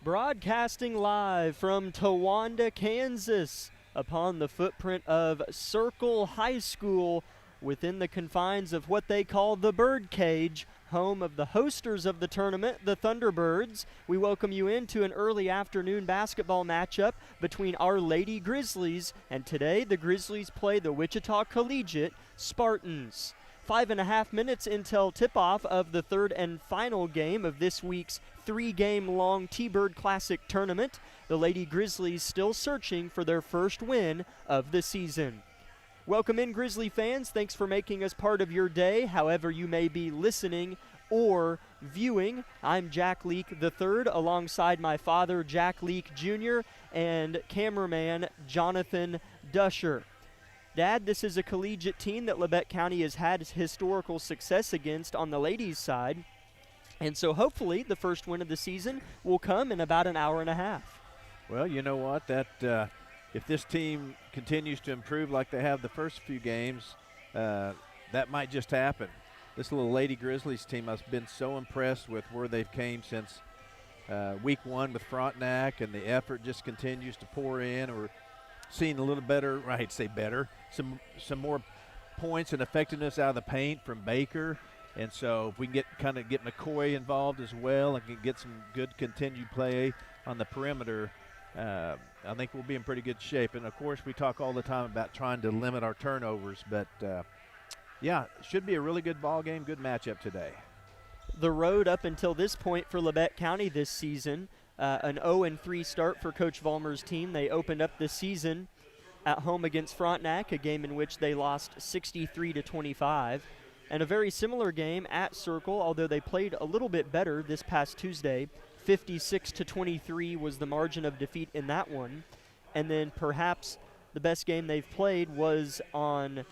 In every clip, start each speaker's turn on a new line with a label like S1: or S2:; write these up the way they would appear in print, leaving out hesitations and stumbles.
S1: Broadcasting live from Towanda, Kansas, upon the footprint of Circle High School within the confines of what they call the Birdcage, home of the hosters of the tournament, the Thunderbirds. We welcome you into an early afternoon basketball matchup between our Lady Grizzlies, and today the Grizzlies play the Wichita Collegiate Spartans. 5.5 minutes until tip-off of the third and final game of this week's three-game-long T-Bird Classic tournament. The Lady Grizzlies still searching for their first win of the season. Welcome in, Grizzly fans. Thanks for making us part of your day, however you may be listening or viewing. I'm Jack Leake III, alongside my father, Jack Leake Jr., and cameraman Jonathan Dusher. Dad, this is a collegiate team that Labette County has had historical success against on the ladies' side, and so hopefully the first win of the season will come in about an hour and a half.
S2: Well, you know what? If this team continues to improve like they have the first few games, that might just happen. This little Lady Grizzlies team, I've been so impressed with where they've came since week one with Frontenac, and the effort just continues to pour in. We're seeing a little better, I hate to say better, some more points and effectiveness out of the paint from Baker. And so if we can get McCoy involved as well and can get some good continued play on the perimeter, I think we'll be in pretty good shape. And, of course, we talk all the time about trying to limit our turnovers. But, yeah, it should be a really good ball game, good matchup today.
S1: The road up until this point for Labette County this season, an 0-3 start for Coach Vollmer's team. They opened up the season at home against Frontenac, a game in which they lost 63-25. And a very similar game at Circle, although they played a little bit better this past Tuesday. 56-23 was the margin of defeat in that one. And then perhaps the best game they've played was on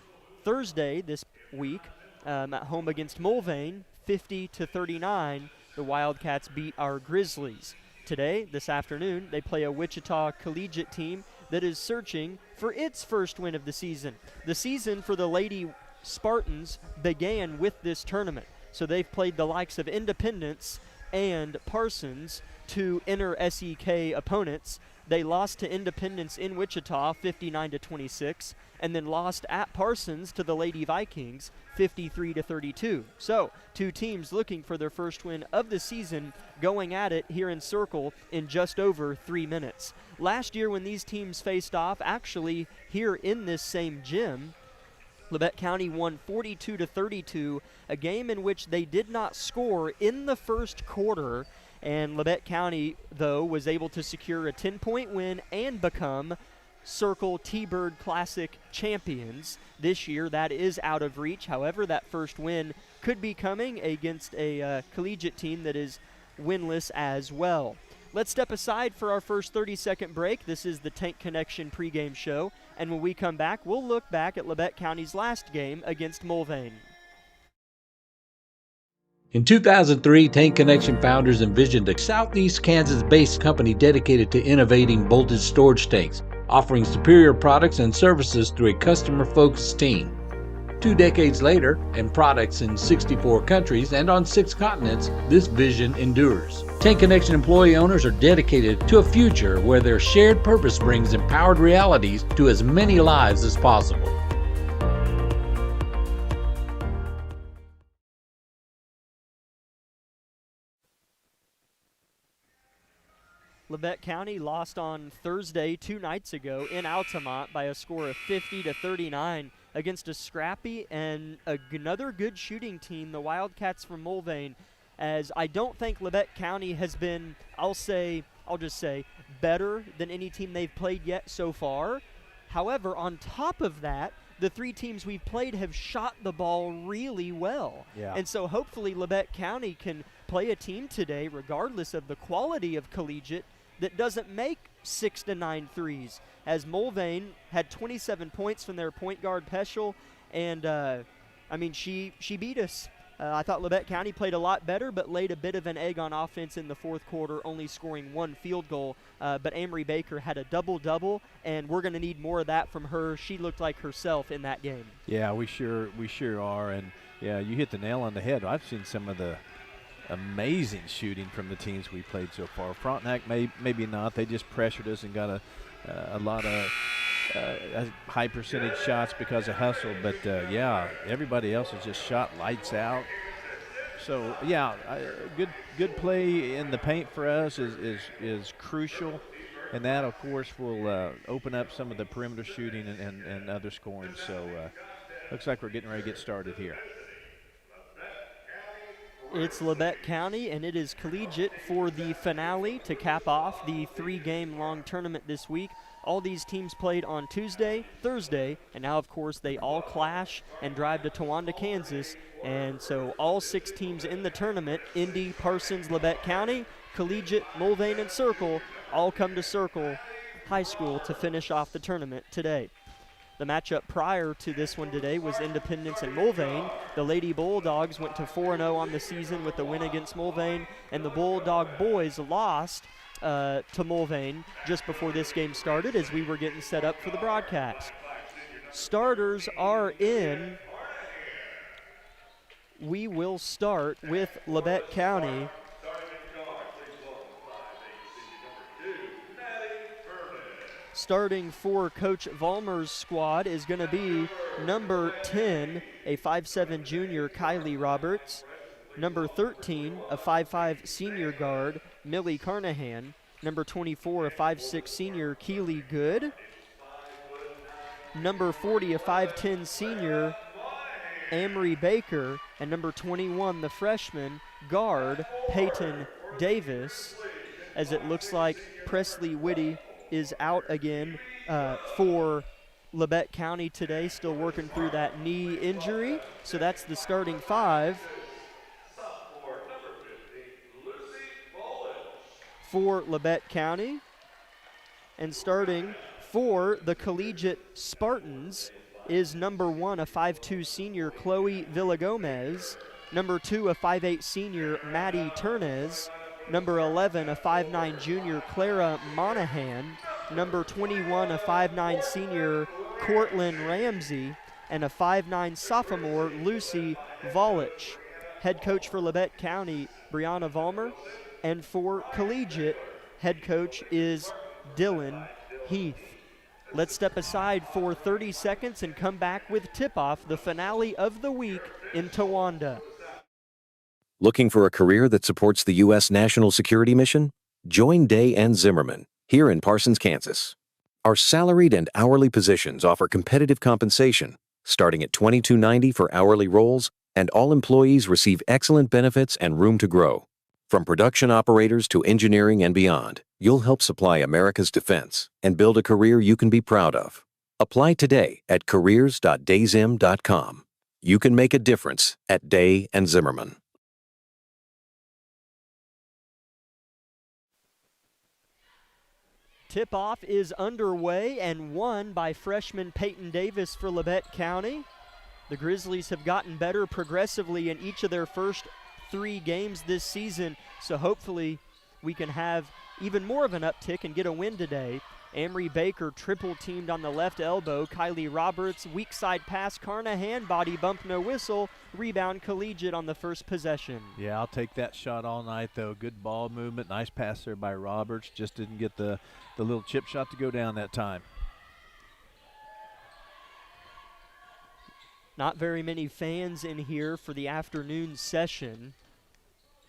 S1: Thursday this week at home against Mulvane, 50-39. The Wildcats beat our Grizzlies. Today, this afternoon, they play a Wichita Collegiate team that is searching for its first win of the season. The season for the Lady Spartans began with this tournament. So they've played the likes of Independence and Parsons, two inner SEK opponents. They lost to Independence in Wichita 59-26, and then lost at Parsons to the Lady Vikings 53-32. So two teams looking for their first win of the season, going at it here in Circle in just over 3 minutes. Last year when these teams faced off, actually here in this same gym, Labette County won 42-32, a game in which they did not score in the first quarter, and Labette County, though, was able to secure a 10-point win and become Circle T-Bird Classic champions. This year, that is out of reach. However, that first win could be coming against a collegiate team that is winless as well. Let's step aside for our first 30-second break. This is the Tank Connection pregame show. And when we come back, we'll look back at Labette County's last game against Mulvane.
S3: In 2003, Tank Connection founders envisioned a Southeast Kansas-based company dedicated to innovating voltage storage tanks, offering superior products and services through a customer-focused team. 2 decades later, and products in 64 countries and on 6 continents, this vision endures. Tank Connection employee owners are dedicated to a future where their shared purpose brings empowered realities to as many lives as possible.
S1: Labette County lost on Thursday 2 nights ago in Altamont by a score of 50-39 against a scrappy and another good shooting team, the Wildcats from Mulvane, as I don't think Labette County has been, I'll just say, better than any team they've played yet so far. However, on top of that, the 3 teams we've played have shot the ball really well.
S2: Yeah.
S1: And so hopefully Labette County can play a team today, regardless of the quality of Collegiate, that doesn't make 6 to 9 threes, as Mulvane had 27 points from their point guard Peschel, and she beat us. I thought Labette County played a lot better, but laid a bit of an egg on offense in the fourth quarter, only scoring 1 field goal. But Amory Baker had a double-double, and we're going to need more of that from her. She looked like herself in that game.
S2: Yeah, we sure are. And yeah, you hit the nail on the head. I've seen some of the amazing shooting from the teams we played so far. Frontenac maybe not. They just pressured us and got a lot of high percentage shots because of hustle. But, yeah, everybody else has just shot lights out. So, yeah, good play in the paint for us is crucial. And that, of course, will open up some of the perimeter shooting and other scoring. So, looks like we're getting ready to get started here.
S1: It's Labette County, and it is Collegiate for the finale to cap off the 3-game long tournament this week. All these teams played on Tuesday, Thursday, and now, of course, they all clash and drive to Towanda, Kansas. And so all 6 teams in the tournament, Indy, Parsons, Labette County, Collegiate, Mulvane, and Circle, all come to Circle High School to finish off the tournament today. The matchup prior to this one today was Independence and Mulvane. The Lady Bulldogs went to 4-0 on the season with the win against Mulvane, and the Bulldog boys lost to Mulvane just before this game started as we were getting set up for the broadcast. Starters are in. We will start with Labette County. Starting for Coach Vollmer's squad is going to be number 10, a 5'7 junior, Kylie Roberts. Number 13, a 5'5 senior guard, Millie Carnahan. Number 24, a 5'6 senior, Keely Good. Number 40, a 5'10 senior, Amory Baker. And number 21, the freshman guard, Peyton Davis. As it looks like Presley Whitty is out again for Labette County today, still working through that knee injury. So that's the starting 5. For Labette County. And starting for the Collegiate Spartans is number 1, a 5'2 senior, Chloe Villagomez. Number 2, a 5'8 senior, Maddie Turnez. Number 11, a 5'9 junior, Clara Monahan. Number 21, a 5'9 senior, Cortland Ramsey. And a 5'9 sophomore, Lucy Volich. Head coach for Labette County, Brianna Vollmer. And for Collegiate, head coach is Dylan Heath. Let's step aside for 30 seconds and come back with tip-off, the finale of the week in Towanda.
S4: Looking for a career that supports the U.S. national security mission? Join Day and Zimmerman here in Parsons, Kansas. Our salaried and hourly positions offer competitive compensation, starting at $22.90 for hourly roles, and all employees receive excellent benefits and room to grow. From production operators to engineering and beyond, you'll help supply America's defense and build a career you can be proud of. Apply today at careers.dayzim.com. You can make a difference at Day and Zimmerman.
S1: Tip-off is underway and won by freshman Peyton Davis for Labette County. The Grizzlies have gotten better progressively in each of their first 3 games this season, so hopefully we can have even more of an uptick and get a win today. Amory Baker triple-teamed on the left elbow. Kylie Roberts, weak side pass. Carnahan, body bump, no whistle. Rebound Collegiate on the first possession.
S2: Yeah, I'll take that shot all night, though. Good ball movement. Nice pass there by Roberts. Just didn't get the little chip shot to go down that time.
S1: Not very many fans in here for the afternoon session.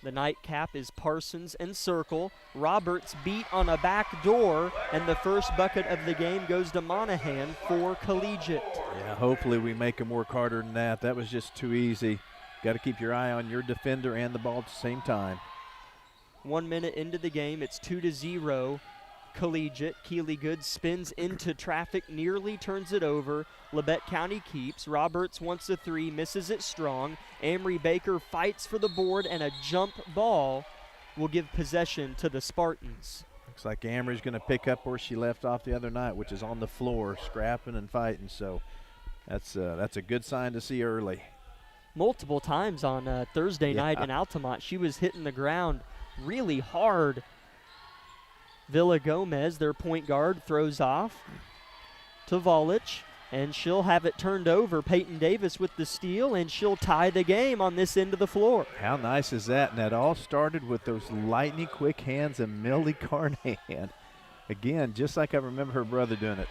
S1: The nightcap is Parsons and Circle. Roberts beat on a back door, and the first bucket of the game goes to Monahan for Collegiate.
S2: Yeah, hopefully we make them work harder than that. That was just too easy. Got to keep your eye on your defender and the ball at the same time.
S1: 1 minute into the game, it's 2-0. Collegiate. Keely Good spins into traffic, nearly turns it over. Labette County keeps. Roberts wants a 3, misses it strong. Amory Baker fights for the board, and a jump ball will give possession to the Spartans.
S2: Looks like Amory's going to pick up where she left off the other night, which is on the floor, scrapping and fighting. So that's a good sign to see early.
S1: Multiple times on Thursday night in Altamont, she was hitting the ground really hard. Villa Gomez, their point guard, throws off to Volich. and she'll have it turned over. Peyton Davis with the steal, and she'll tie the game on this end of the floor.
S2: How nice is that? And that all started with those lightning quick hands of Millie Carnahan. Again, just like I remember her brother doing it.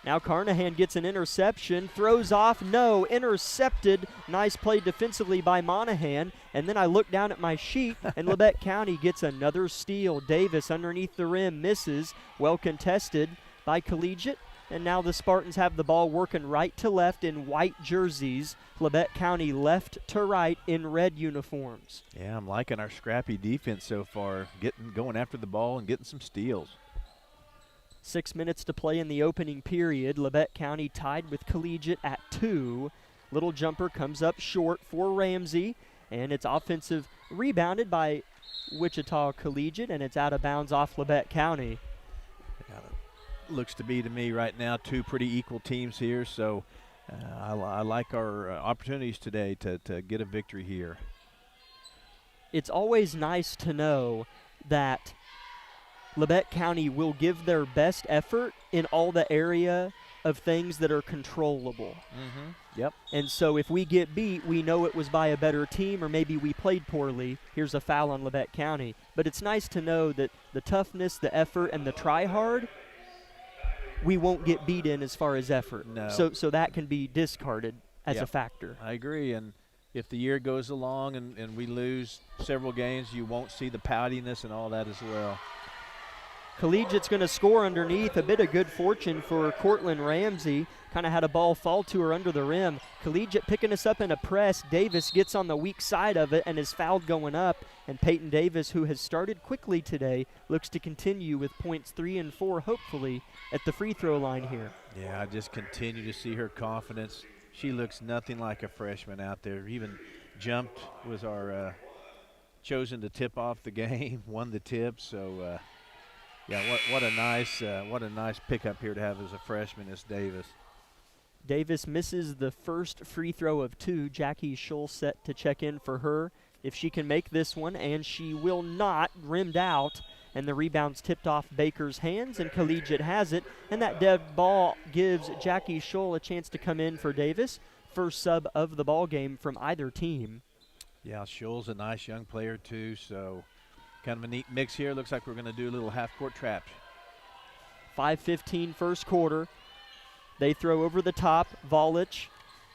S1: Now Carnahan gets an interception, throws off, no, intercepted. Nice play defensively by Monahan. And then I look down at my sheet, and Labette County gets another steal. Davis underneath the rim misses, well contested by Collegiate. And now the Spartans have the ball working right to left in white jerseys. Labette County left to right in red uniforms.
S2: Yeah, I'm liking our scrappy defense so far, going after the ball and getting some steals.
S1: 6 minutes to play in the opening period. Labette County tied with Collegiate at 2. Little jumper comes up short for Ramsey, and it's offensive rebounded by Wichita Collegiate, and it's out of bounds off Labette County.
S2: Looks to be to me right now 2 pretty equal teams here, so I like our opportunities today to get a victory here.
S1: It's always nice to know that Labette County will give their best effort in all the area of things that are controllable.
S2: Yep.
S1: And so if we get beat, we know it was by a better team, or maybe we played poorly. Here's a foul on Labette County. But it's nice to know that the toughness, the effort, and the try hard, we won't get beat in as far as effort.
S2: No.
S1: So that can be discarded as a factor.
S2: I agree. And if the year goes along and we lose several games, you won't see the poutiness and all that as well.
S1: Collegiate's going to score underneath. A bit of good fortune for Cortland Ramsey. Kind of had a ball fall to her under the rim. Collegiate picking us up in a press. Davis gets on the weak side of it and is fouled going up. And Peyton Davis, who has started quickly today, looks to continue with points 3 and 4, hopefully, at the free throw line here.
S2: Yeah, I just continue to see her confidence. She looks nothing like a freshman out there. Even jumped, was our chosen to tip off the game, won the tip. So, yeah, what a nice pickup here to have as a freshman, is Davis.
S1: Davis misses the first free throw of 2. Jackie Schull set to check in for her. If she can make this one, and she will not, rimmed out, and the rebound's tipped off Baker's hands, and Collegiate has it, and that dead ball gives Jackie Schull a chance to come in for Davis. First sub of the ball game from either team.
S2: Yeah, Schull's a nice young player too, so kind of a neat mix here. Looks like we're going to do a little half-court trap.
S1: 5:15 first quarter. They throw over the top. Villa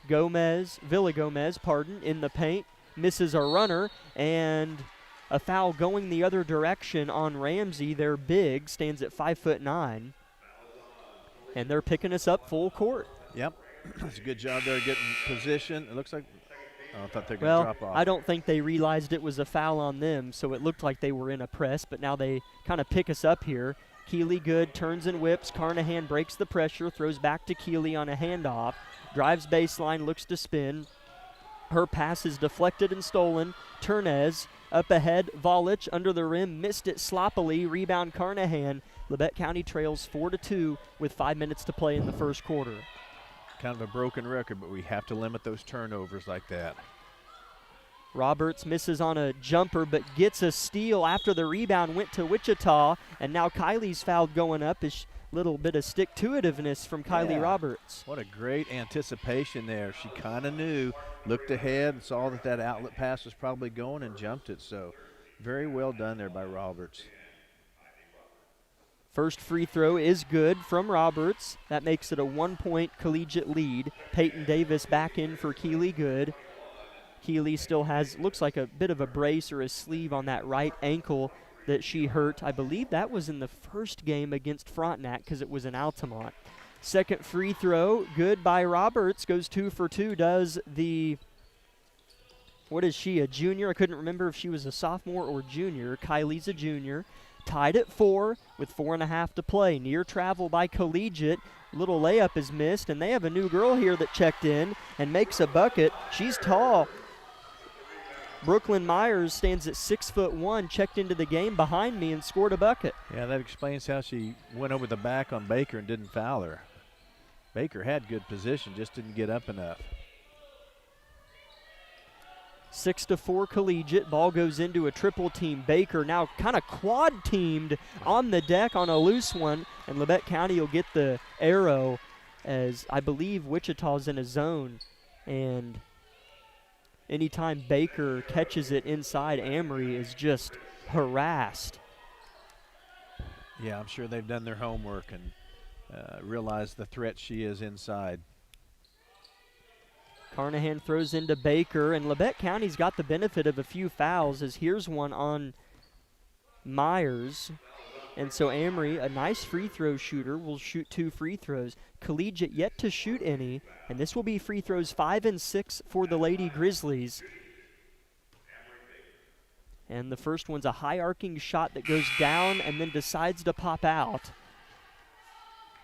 S1: Gomez, in the paint. Misses a runner, and a foul going the other direction on Ramsey. They're big, stands at 5'9", and they're picking us up full court.
S2: Yep, that's a good job there getting position. It looks like, I thought they were going to drop off.
S1: I don't think they realized it was a foul on them, so it looked like they were in a press, but now they kind of pick us up here. Keeley good, turns and whips. Carnahan breaks the pressure, throws back to Keeley on a handoff. Drives baseline, looks to spin. Her pass is deflected and stolen. Turnez up ahead. Volich under the rim, missed it sloppily. Rebound Carnahan. Labette County trails 4-2 with 5 minutes to play in the first quarter.
S2: Kind of a broken record, but we have to limit those turnovers like that.
S1: Roberts misses on a jumper but gets a steal after the rebound went to Wichita, and now Kylie's fouled going up. A little bit of stick-to-itiveness from Kylie Roberts.
S2: What a great anticipation there. She kind of knew, looked ahead and saw that outlet pass was probably going and jumped it. So very well done there by Roberts.
S1: First free throw is good from Roberts. That makes it a 1-point Collegiate lead. Peyton Davis back in for Keeley Good. Keeley still has, looks like a bit of a brace or a sleeve on that right ankle that she hurt. I believe that was in the first game against Frontenac because it was in Altamont. Second free throw, good by Roberts, goes 2 for 2, does the, what is she, a junior? I couldn't remember if she was a sophomore or junior. Kylie's a junior. Tied at 4 with 4.5 to play. Near travel by Collegiate. Little layup is missed, and they have a new girl here that checked in and makes a bucket. She's tall. Brooklyn Myers stands at 6'1", checked into the game behind me and scored a bucket.
S2: Yeah, that explains how she went over the back on Baker and didn't foul her. Baker had good position, just didn't get up enough.
S1: 6-4 Collegiate. Ball goes into a triple team. Baker now kind of quad teamed on the deck on a loose one, and Labette County will get the arrow as I believe Wichita's in a zone, and anytime Baker catches it inside, Amory is just harassed.
S2: Yeah, I'm sure they've done their homework and realized the threat she is inside.
S1: Carnahan throws into Baker, and Labette County's got the benefit of a few fouls, as here's one on Myers. And so Amory, a nice free throw shooter, will shoot 2 free throws. Collegiate yet to shoot any, and this will be free throws 5 and 6 for the Lady Grizzlies. And the first one's a high arcing shot that goes down and then decides to pop out.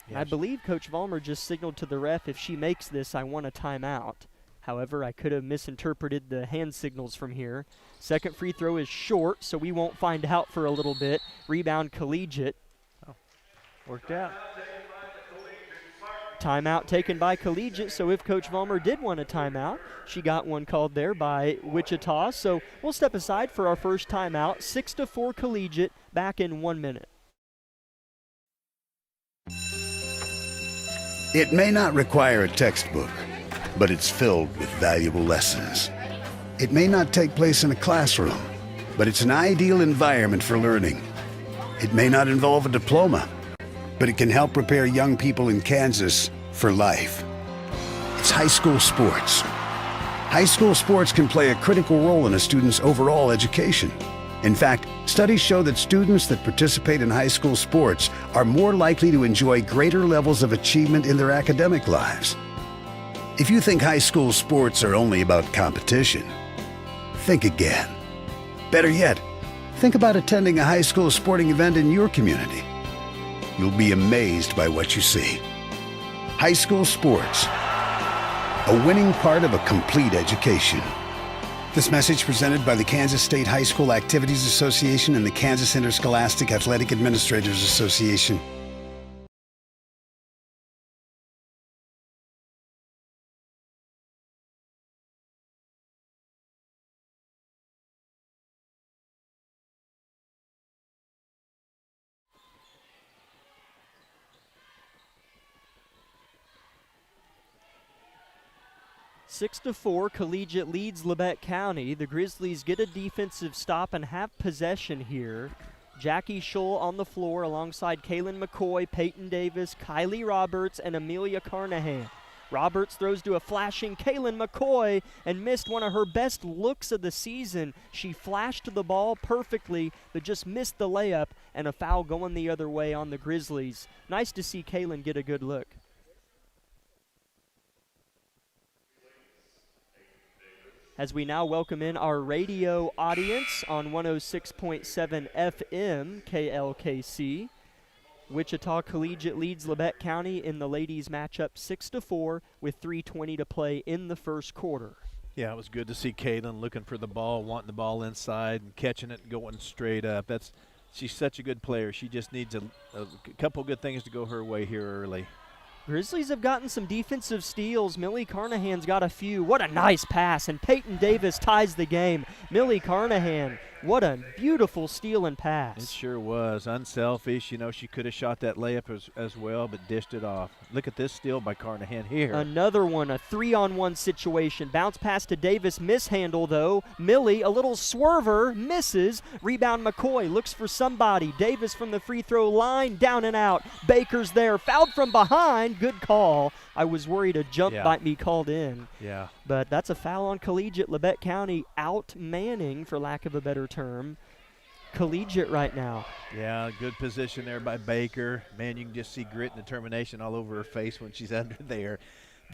S2: Yes.
S1: I believe Coach Vollmer just signaled to the ref, if she makes this, I want a timeout. However, I could have misinterpreted the hand signals from here. Second free throw is short, so we won't find out for a little bit. Rebound Collegiate.
S2: Oh, worked out.
S1: Timeout taken by Collegiate, so if Coach Vollmer did want a timeout, she got one called there by Wichita. So we'll step aside for our first timeout. 6-4 Collegiate, back in 1 minute.
S5: It may not require a textbook, but it's filled with valuable lessons. It may not take place in a classroom, but it's an ideal environment for learning. It may not involve a diploma, but it can help prepare young people in Kansas for life. It's high school sports. High school sports can play a critical role in a student's overall education. In fact, studies show that students that participate in high school sports are more likely to enjoy greater levels of achievement in their academic lives. If you think high school sports are only about competition, think again. Better yet, think about attending a high school sporting event in your community. You'll be amazed by what you see. High school sports, a winning part of a complete education. This message presented by the Kansas State High School Activities Association and the Kansas Interscholastic Athletic Administrators Association.
S1: Six to 4, Collegiate leads Labette County. The Grizzlies get a defensive stop and have possession here. Jackie Scholl on the floor alongside Kaylin McCoy, Peyton Davis, Kylie Roberts, and Amelia Carnahan. Roberts throws to a flashing Kaylin McCoy and missed one of her best looks of the season. She flashed the ball perfectly, but just missed the layup, and a foul going the other way on the Grizzlies. Nice to see Kaylin get a good look. As we now welcome in our radio audience on 106.7 FM KLKC. Wichita Collegiate leads Labette County in the ladies matchup 6-4 with 3:20 to play in the first quarter.
S2: Yeah, it was good to see Kaylin looking for the ball, wanting the ball inside and catching it and going straight up. She's such a good player. She just needs a couple good things to go her way here early.
S1: Grizzlies have gotten some defensive steals. Millie Carnahan's got a few. What a nice pass, and Peyton Davis ties the game. Millie Carnahan, what a beautiful steal and pass.
S2: It sure was. Unselfish. You know, she could have shot that layup as well, but dished it off. Look at this steal by Carnahan here.
S1: Another one, a 3-on-1 situation. Bounce pass to Davis, mishandle though. Millie, a little swerver, misses. Rebound McCoy, looks for somebody. Davis from the free throw line, down and out. Baker's there, fouled from behind. Good call. I was worried a jump might be called in.
S2: Yeah.
S1: But that's a foul on Collegiate. Labette County out-manning, for lack of a better term, Collegiate right now.
S2: Yeah, good position there by Baker. Man, you can just see grit and determination all over her face when she's under there.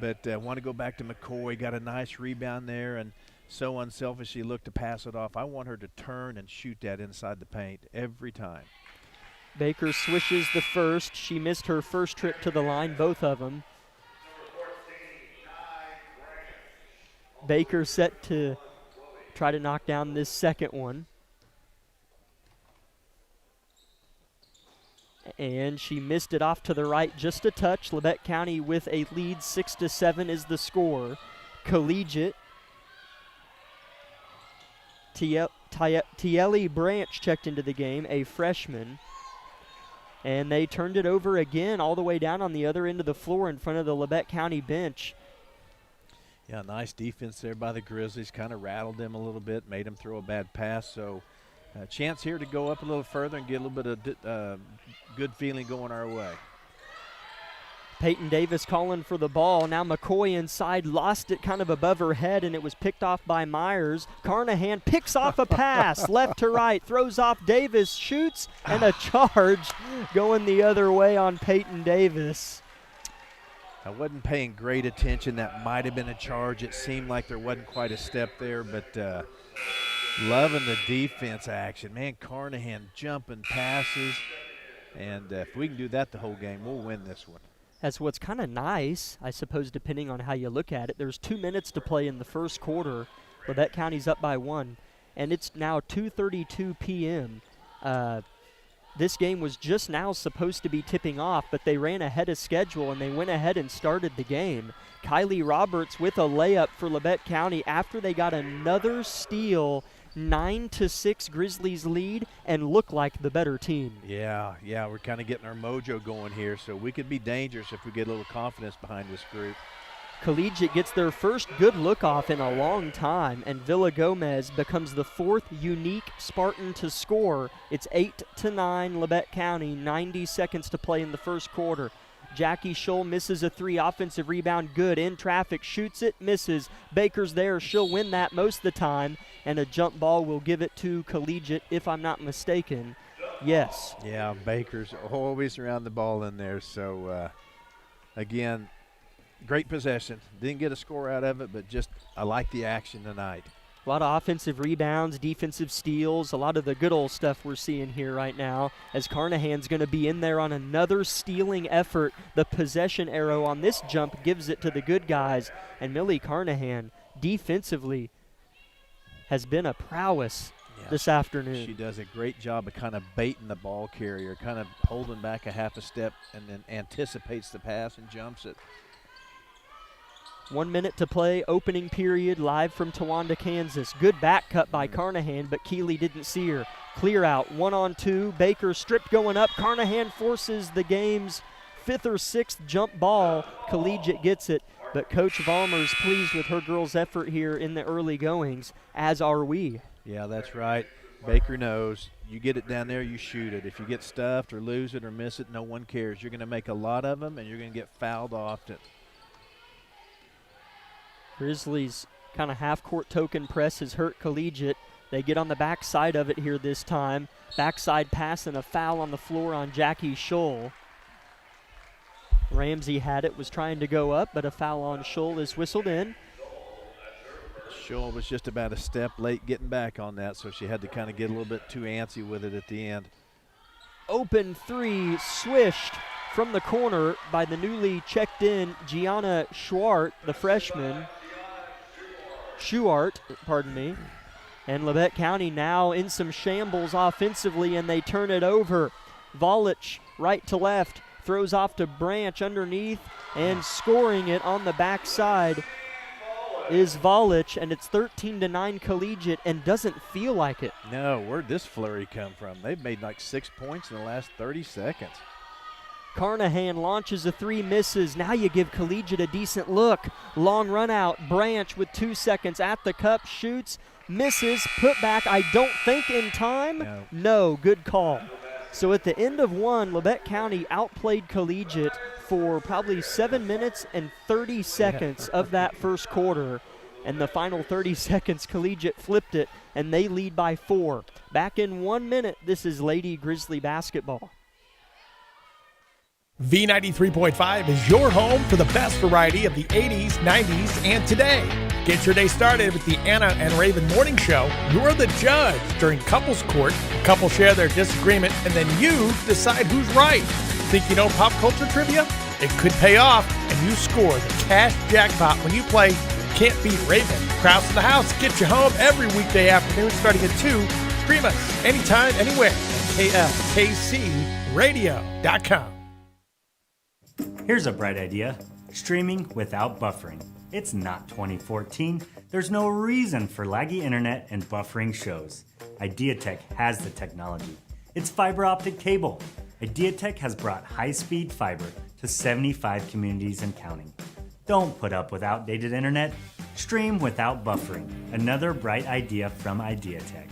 S2: But I want to go back to McCoy. Got a nice rebound there and so unselfish she looked to pass it off. I want her to turn and shoot that inside the paint every time.
S1: Baker swishes the first. She missed her first trip to the line, both of them. Baker set to try to knock down this second one. And she missed it off to the right just a touch. Labette County with a lead, 6-7 is the score. Collegiate. Tieli Branch checked into the game, a freshman. and they turned it over again all the way down on the other end of the floor in front of the Labette County bench.
S2: Yeah, nice defense there by the Grizzlies. Kind of rattled them a little bit, made them throw a bad pass. So a chance here to go up a little further and get a little bit of good feeling going our way.
S1: Peyton Davis calling for the ball. Now McCoy inside, lost it kind of above her head, and it was picked off by Myers. Carnahan picks off a pass, left to right, throws off Davis, shoots, and a charge going the other way on Peyton Davis.
S2: I wasn't paying great attention. That might have been a charge. It seemed like there wasn't quite a step there, but loving the defense action. Man, Carnahan jumping passes, and if we can do that the whole game, we'll win this one.
S1: That's what's kind of nice, I suppose, depending on how you look at it. There's 2 minutes to play in the first quarter. Labette County's up by 1, and it's now 2:32 p.m. This game was just now supposed to be tipping off, but they ran ahead of schedule, and they went ahead and started the game. Kylie Roberts with a layup for Labette County after they got another steal. 9-6 Grizzlies lead and look like the better team.
S2: Yeah, we're kind of getting our mojo going here, so we could be dangerous if we get a little confidence behind this group.
S1: Collegiate gets their first good look-off in a long time, and Villa Gomez becomes the 4th unique Spartan to score. It's 8-9 Labette County, 90 seconds to play in the first quarter. Jackie Scholl misses a 3, offensive rebound, good, in traffic, shoots it, misses. Baker's there, she'll win that most of the time, and a jump ball will give it to Collegiate, if I'm not mistaken. Yes.
S2: Yeah, Baker's always around the ball in there, so again, great possession. Didn't get a score out of it, but just I like the action tonight.
S1: A lot of offensive rebounds, defensive steals, a lot of the good old stuff we're seeing here right now, as Carnahan's going to be in there on another stealing effort. The possession arrow on this jump gives it to the good guys, and Millie Carnahan defensively has been a prowess this afternoon.
S2: She does a great job of kind of baiting the ball carrier, kind of holding back a half a step, and then anticipates the pass and jumps it.
S1: 1 minute to play, opening period, live from Towanda, Kansas. Good back cut by Carnahan, but Keeley didn't see her. Clear out, 1-on-2. Baker stripped going up. Carnahan forces the game's 5th or 6th jump ball. Collegiate gets it, but Coach Vollmer's pleased with her girls' effort here in the early goings, as are we.
S2: Yeah, that's right. Baker knows you get it down there, you shoot it. If you get stuffed or lose it or miss it, no one cares. You're going to make a lot of them, and you're going to get fouled often.
S1: Grizzlies kind of half-court token press has hurt Collegiate. They get on the backside of it here this time. Backside pass and a foul on the floor on Jackie Scholl. Ramsey had it, was trying to go up, but a foul on Scholl is whistled in.
S2: Scholl was just about a step late getting back on that, so she had to kind of get a little bit too antsy with it at the end.
S1: Open 3, swished from the corner by the newly checked in Gianna Schuart, the freshman. And Labette County now in some shambles offensively, and they turn it over. Volich right to left, throws off to Branch underneath, and scoring it on the backside is Volich, and it's 13-9 Collegiate, and doesn't feel like it.
S2: No, where'd this flurry come from? They've made like 6 points in the last 30 seconds.
S1: Carnahan launches a 3, misses. Now you give Collegiate a decent look. Long run out. Branch with 2 seconds at the cup, shoots, misses, put back, I don't think in time. No, good call. So at the end of 1, Labette County outplayed Collegiate for probably 7 minutes and 30 seconds of that first quarter. And the final 30 seconds, Collegiate flipped it, and they lead by 4. Back in 1 minute, this is Lady Grizzly basketball.
S6: V93.5 is your home for the best variety of the 80s, 90s, and today. Get your day started with the Anna and Raven Morning Show. You're the judge during couples court. Couples share their disagreement, and then you decide who's right. Think you know pop culture trivia? It could pay off, and you score the cash jackpot when you play Can't Beat Raven. Krause in the house gets you home every weekday afternoon starting at 2. Stream us anytime, anywhere at klkcradio.com.
S7: Here's a bright idea. Streaming without buffering. It's not 2014. There's no reason for laggy internet and buffering shows. IdeaTech has the technology. It's fiber optic cable. IdeaTech has brought high-speed fiber to 75 communities and counting. Don't put up with outdated internet. Stream without buffering. Another bright idea from IdeaTech.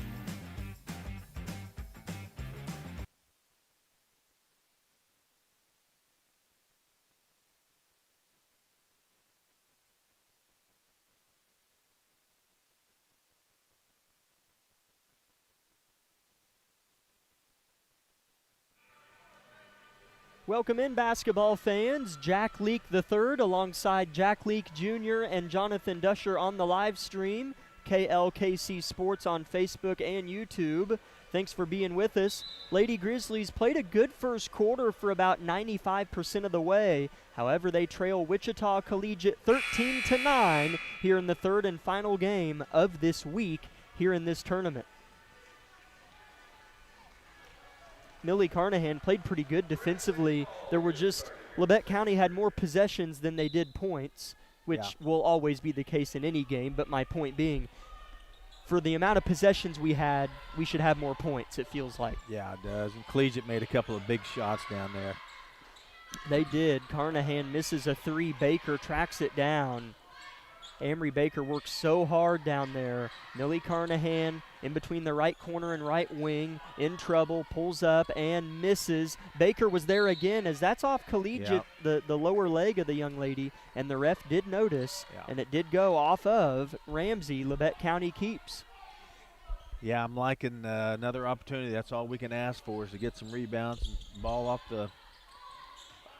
S1: Welcome in, basketball fans. Jack Leak III alongside Jack Leak Jr. and Jonathan Dusher on the live stream. KLKC Sports on Facebook and YouTube. Thanks for being with us. Lady Grizzlies played a good first quarter for about 95% of the way. However, they trail Wichita Collegiate 13-9 here in the third and final game of this week here in this tournament. Millie Carnahan played pretty good defensively. Labette County had more possessions than they did points, which will always be the case in any game, but my point being, for the amount of possessions we had, we should have more points, it feels like.
S2: Yeah, it does. And Collegiate made a couple of big shots down there.
S1: They did. Carnahan misses a three. Baker tracks it down. Amory Baker works so hard down there. Millie Carnahan in between the right corner and right wing, in trouble, pulls up and misses. Baker was there again, as that's off Collegiate, the lower leg of the young lady, and the ref did notice, and it did go off of Ramsey. Labette County keeps.
S2: Yeah, I'm liking another opportunity. That's all we can ask for, is to get some rebounds and ball off the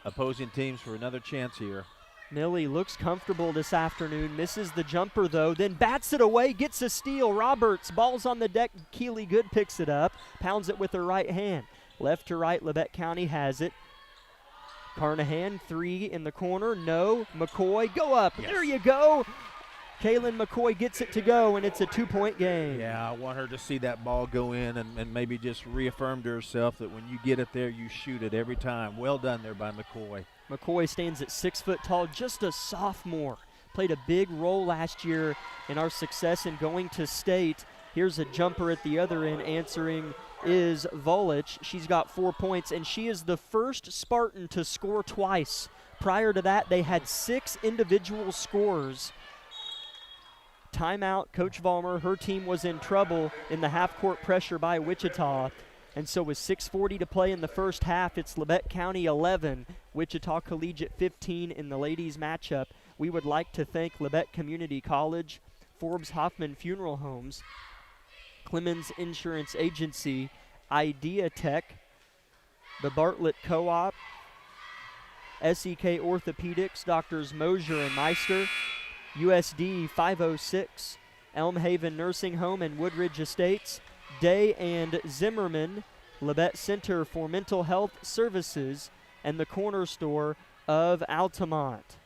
S2: opposing teams for another chance here.
S1: Millie looks comfortable this afternoon, misses the jumper though, then bats it away, gets a steal. Roberts, ball's on the deck. Keely Good picks it up, pounds it with her right hand. Left to right, Labette County has it. Carnahan, three in the corner, no. McCoy, go up, there you go. Kaylin McCoy gets it to go, and it's a 2-point game.
S2: Yeah, I want her to see that ball go in and maybe just reaffirm to herself that when you get it there, you shoot it every time. Well done there by McCoy.
S1: McCoy stands at 6 foot tall, just a sophomore. Played a big role last year in our success in going to state. Here's a jumper at the other end. Answering is Volich. She's got 4 points, and she is the first Spartan to score twice. Prior to that, they had 6 individual scores. Timeout, Coach Vollmer, her team was in trouble in the half-court pressure by Wichita. And so with 6:40 to play in the first half, it's Labette County 11, Wichita Collegiate 15 in the ladies matchup. We would like to thank Labette Community College, Forbes Hoffman Funeral Homes, Clemens Insurance Agency, IdeaTech, the Bartlett Co-op, SEK Orthopedics, Doctors Mosier and Meister, USD 506, Elmhaven Nursing Home and Woodridge Estates, Day and Zimmerman, Labette Center for Mental Health Services, and the corner store of Altamont.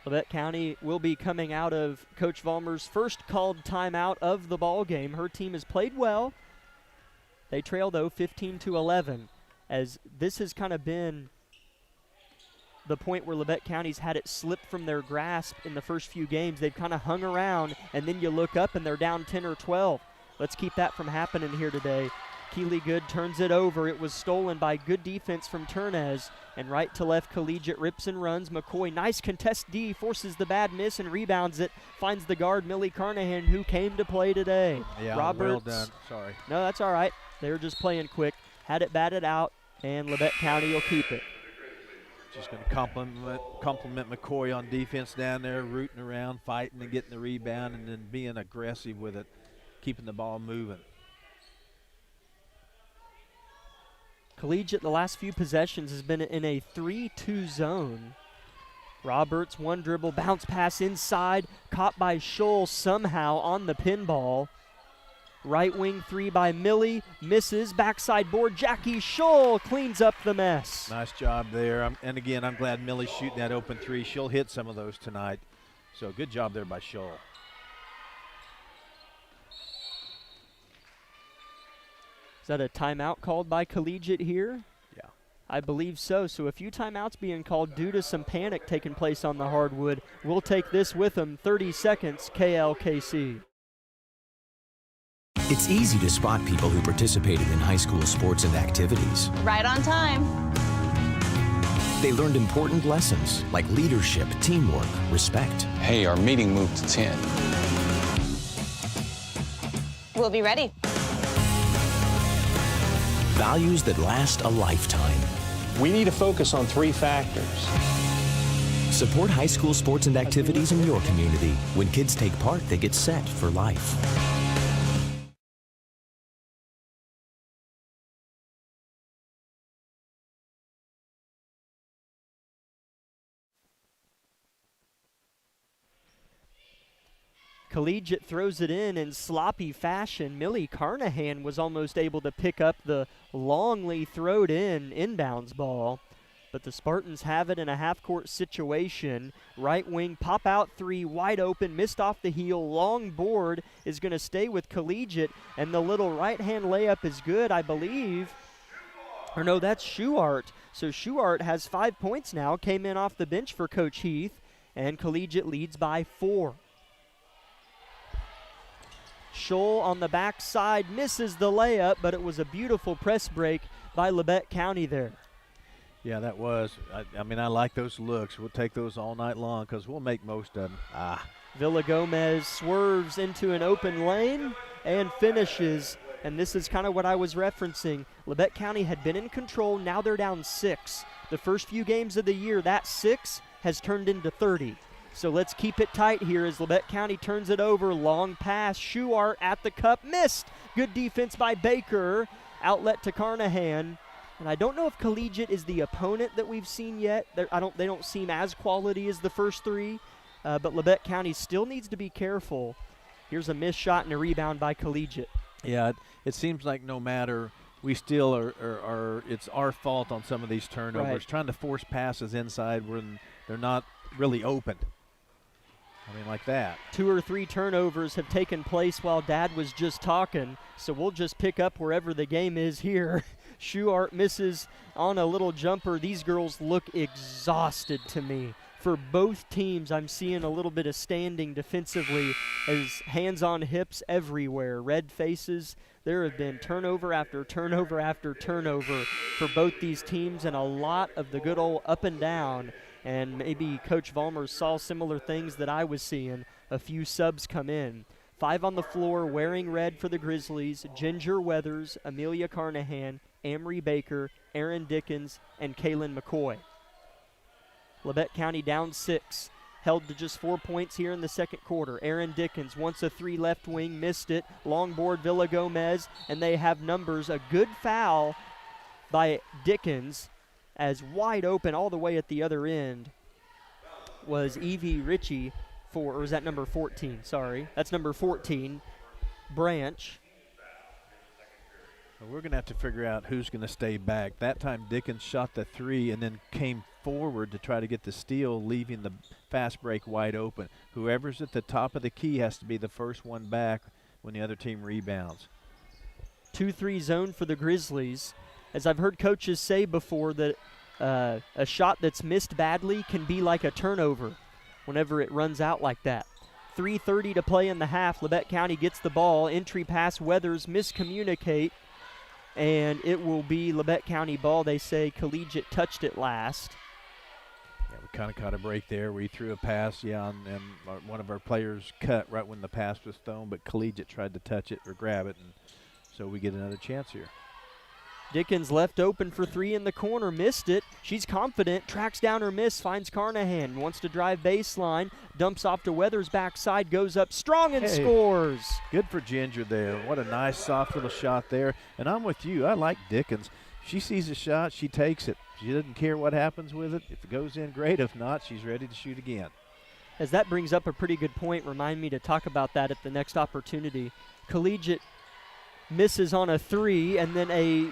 S1: Labette County will be coming out of Coach Vollmer's first called timeout of the ball game. Her team has played well. They trail, though, 15-11, as this has kind of been the point where Labette County's had it slip from their grasp in the first few games. They've kind of hung around, and then you look up and they're down 10 or 12. Let's keep that from happening here today. Keely Good turns it over. It was stolen by good defense from Turnez, and right to left Collegiate rips and runs. McCoy, nice contest D, forces the bad miss and rebounds it. Finds the guard, Millie Carnahan, who came to play today.
S2: Yeah,
S1: Roberts,
S2: well done. Sorry.
S1: No, that's all right. They were just playing quick. Had it batted out, and Labette County will keep it.
S2: Just going to compliment McCoy on defense down there, rooting around, fighting and getting the rebound, and then being aggressive with it, keeping the ball moving.
S1: Collegiate, the last few possessions, has been in a 3-2 zone. Roberts, one dribble, bounce pass inside, caught by Scholl somehow on the pinball. Right wing three by Millie, misses, backside board, Jackie Scholl cleans up the mess.
S2: Nice job there, and again, I'm glad Millie's shooting that open three. She'll hit some of those tonight, so good job there by Scholl.
S1: Is that a timeout called by Collegiate here?
S2: Yeah.
S1: I believe so. So a few timeouts being called due to some panic taking place on the hardwood. We'll take this with them. 30 seconds, KLKC.
S8: It's easy to spot people who participated in high school sports and activities.
S9: Right on time.
S8: They learned important lessons like leadership, teamwork, respect.
S10: Hey, our meeting moved to 10.
S9: We'll be ready.
S8: Values that last a lifetime.
S10: We need to focus on 3 factors.
S8: Support high school sports and activities in your community. When kids take part, they get set for life.
S1: Collegiate throws it in sloppy fashion. Millie Carnahan was almost able to pick up the longly throwed inbounds ball. But the Spartans have it in a half-court situation. Right wing pop-out 3, wide open, missed off the heel. Long board is going to stay with Collegiate, and the little right-hand layup is good, I believe. Or no, that's Schuart. So Schuart has 5 points now, came in off the bench for Coach Heath, and Collegiate leads by 4. Scholl on the backside misses the layup, but it was a beautiful press break by Labette County there.
S2: Yeah, that was. I mean, I like those looks. We'll take those all night long because we'll make most of them.
S1: Villa Gomez swerves into an open lane and finishes. And this is kind of what I was referencing. Labette County had been in control. Now they're down 6. The first few games of the year, that 6 has turned into 30. So let's keep it tight here as Labette County turns it over. Long pass. Schuart at the cup. Missed. Good defense by Baker. Outlet to Carnahan. And I don't know if Collegiate is the opponent that we've seen yet. They don't seem as quality as the first 3. But Labette County still needs to be careful. Here's a missed shot and a rebound by Collegiate.
S2: Yeah, it seems like no matter, we still are it's our fault on some of these turnovers.
S1: Right.
S2: Trying to force passes inside when they're not really open. I mean, like that.
S1: 2 or 3 turnovers have taken place while Dad was just talking, so we'll just pick up wherever the game is here. Schuart misses on a little jumper. These girls look exhausted to me. For both teams, I'm seeing a little bit of standing defensively as hands on hips everywhere. Red faces. There have been turnover after turnover after turnover for both these teams and a lot of the good old up and down. And maybe Coach Vollmer saw similar things that I was seeing. A few subs come in. 5 on the floor wearing red for the Grizzlies. Ginger Weathers, Amelia Carnahan, Amory Baker, Aaron Dickens, and Kaylin McCoy. Labette County down 6. Held to just 4 points here in the second quarter. Aaron Dickens wants a 3 left wing, missed it. Long board Villa Gomez, and they have numbers. A good foul by Dickens, as wide open all the way at the other end was Evie Ritchie or was that number 14? Sorry. That's number 14, Branch.
S2: Well, we're going to have to figure out who's going to stay back. That time Dickens shot the 3 and then came forward to try to get the steal, leaving the fast break wide open. Whoever's at the top of the key has to be the first one back when the other team rebounds.
S1: 2-3 zone for the Grizzlies. As I've heard coaches say before, that a shot that's missed badly can be like a turnover whenever it runs out like that. 3:30 to play in the half. Labette County gets the ball. Entry pass, Weathers miscommunicate, and it will be Labette County ball. They say Collegiate touched it last.
S2: Yeah, we kind of caught a break there. We threw a pass, and one of our players cut right when the pass was thrown, but Collegiate tried to touch it or grab it, and so we get another chance here.
S1: Dickens left open for 3 in the corner, missed it. She's confident, tracks down her miss, finds Carnahan, wants to drive baseline, dumps off to Weathers' backside, goes up strong and scores.
S2: Good for Ginger there. What a nice, soft little shot there. And I'm with you. I like Dickens. She sees a shot, she takes it. She doesn't care what happens with it. If it goes in, great. If not, she's ready to shoot again.
S1: As that brings up a pretty good point, remind me to talk about that at the next opportunity. Collegiate misses on a 3, and then a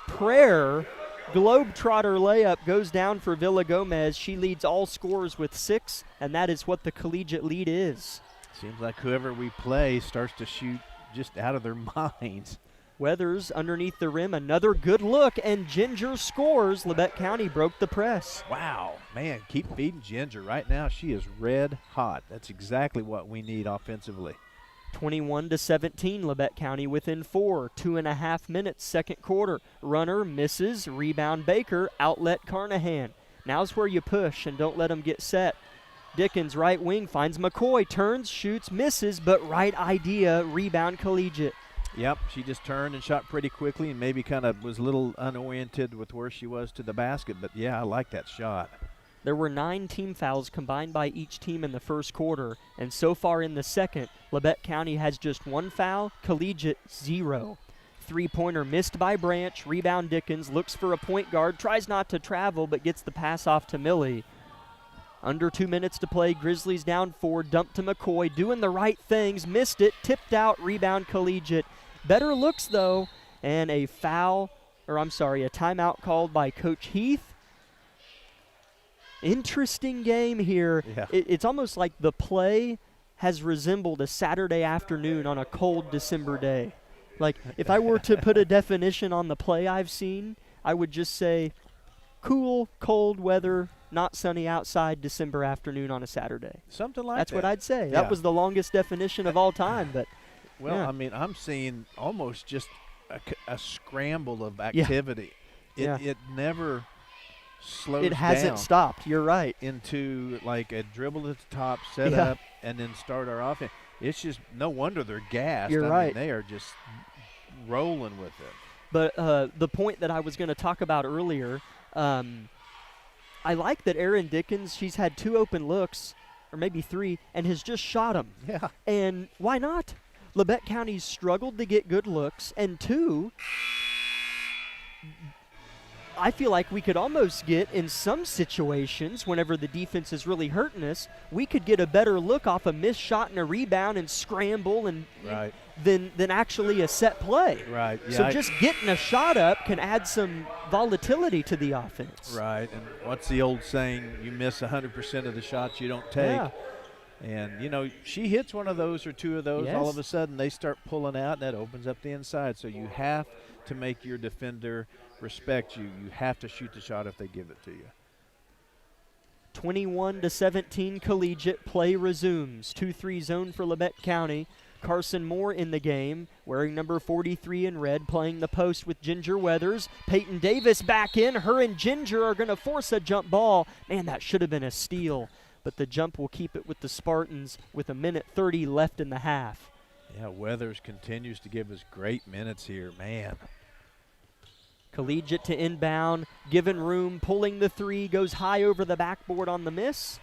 S1: prayer globetrotter layup goes down for Villa Gomez. She leads all scorers with 6, and that is what the Collegiate lead is.
S2: Seems like whoever we play starts to shoot just out of their minds.
S1: Weathers underneath the rim, another good look, and Ginger scores. Labette County broke the press.
S2: Wow, man, keep feeding Ginger. Right now she is red hot. That's exactly what we need offensively.
S1: 21-17, Labette County within 4, 2.5 minutes, second quarter. Runner misses, rebound Baker, outlet Carnahan. Now's where you push and don't let them get set. Dickens, right wing, finds McCoy, turns, shoots, misses, but right idea, rebound Collegiate.
S2: Yep, she just turned and shot pretty quickly and maybe kind of was a little unoriented with where she was to the basket, but yeah, I like that shot.
S1: There were 9 team fouls combined by each team in the first quarter, and so far in the second, Labette County has just 1 foul, Collegiate 0. Three-pointer missed by Branch, rebound Dickens, looks for a point guard, tries not to travel but gets the pass off to Millie. Under 2 minutes to play, Grizzlies down 4, dumped to McCoy, doing the right things, missed it, tipped out, rebound Collegiate. Better looks though, and a timeout called by Coach Heath. Interesting game here.
S2: Yeah.
S1: It's almost like the play has resembled a Saturday afternoon on a cold December day. Like, if I were to put a definition on the play I've seen, I would just say cool, cold weather, not sunny outside December afternoon on a Saturday.
S2: Something like
S1: That's
S2: that.
S1: what I'd say.
S2: Yeah.
S1: That was the longest definition of all time. But
S2: well,
S1: yeah.
S2: I mean, I'm seeing almost just a scramble of activity.
S1: Yeah.
S2: It never slows
S1: it hasn't
S2: down
S1: stopped. You're right.
S2: into like a dribble at the top, set
S1: Yeah.
S2: up, and then start our offense. It's just no wonder they're gassed.
S1: You're
S2: I
S1: right.
S2: mean, they are just rolling with it.
S1: But the point that I was going to talk about earlier, I like that Erin Dickens, she's had 2 open looks, or maybe 3, and has just shot them.
S2: Yeah.
S1: And why not? Labette County's struggled to get good looks, and 2, I feel like we could almost get, in some situations, whenever the defense is really hurting us, we could get a better look off a missed shot and a rebound and scramble and
S2: Right.
S1: than actually a set play.
S2: Right. Yeah,
S1: So just getting a shot up can add some volatility to the offense.
S2: Right. And what's the old saying? You miss 100% of the shots you don't take.
S1: Yeah.
S2: And, you know, she hits one of those or 2 of those,
S1: Yes.
S2: all of a sudden they start pulling out, and that opens up the inside. So you have to make your defender respect you. You have to shoot the shot if they give it to you.
S1: 21-17 Collegiate. Play resumes. 2-3 zone for Labette County. Carson Moore in the game, wearing number 43 in red, playing the post with Ginger Weathers. Peyton Davis back in. Her and Ginger are going to force a jump ball. Man, that should have been a steal. But the jump will keep it with the Spartans with 1:30 left in the half.
S2: Yeah, Weathers continues to give us great minutes here, man.
S1: Collegiate to inbound, given room, pulling the 3, goes high over the backboard on the miss.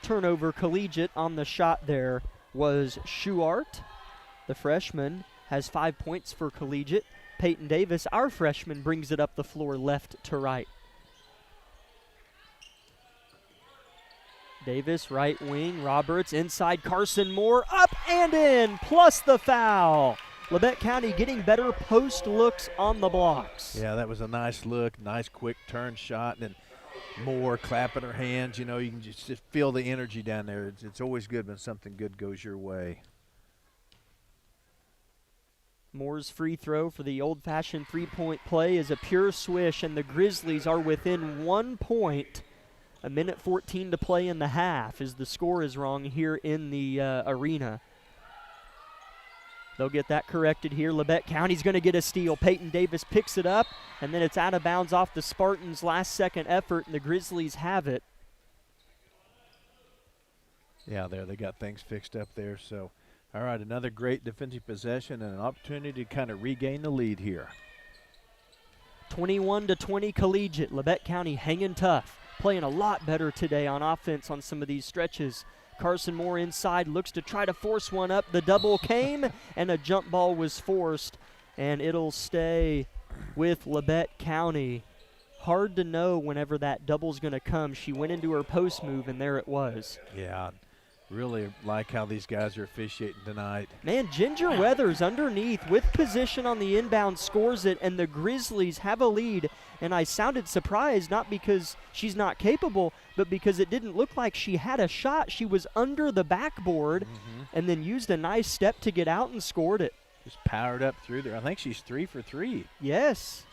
S1: Turnover Collegiate on the shot there was Schuart. The freshman has 5 points for Collegiate. Peyton Davis, our freshman, brings it up the floor left to right. Davis, right wing, Roberts, inside Carson Moore, up and in, plus the foul. Labette County getting better post looks on the blocks.
S2: Yeah, that was a nice look, nice quick turn shot, and then Moore clapping her hands. You know, you can just feel the energy down there. It's always good when something good goes your way.
S1: Moore's free throw for the old-fashioned three-point play is a pure swish, and the Grizzlies are within 1 point. 1:14 to play in the half as the score is wrong here in the arena. They'll get that corrected here. Labette County's going to get a steal. Peyton Davis picks it up, and then it's out of bounds off the Spartans' last-second effort, and the Grizzlies have it.
S2: Yeah, there they got things fixed up there. So, all right, another great defensive possession and an opportunity to kind of regain the lead here.
S1: 21-20 Collegiate. Labette County hanging tough, playing a lot better today on offense on some of these stretches. Carson Moore inside looks to try to force one up. The double came, and a jump ball was forced, and it'll stay with Labette County. Hard to know whenever that double's going to come. She went into her post move, and there it was.
S2: Yeah, really like how these guys are officiating tonight.
S1: Man, Ginger Weathers underneath with position on the inbound scores it, and the Grizzlies have a lead. And I sounded surprised, not because she's not capable, but because it didn't look like she had a shot. She was under the backboard and then used a nice step to get out and scored it.
S2: Just powered up through there. I think she's 3 for 3.
S1: Yes.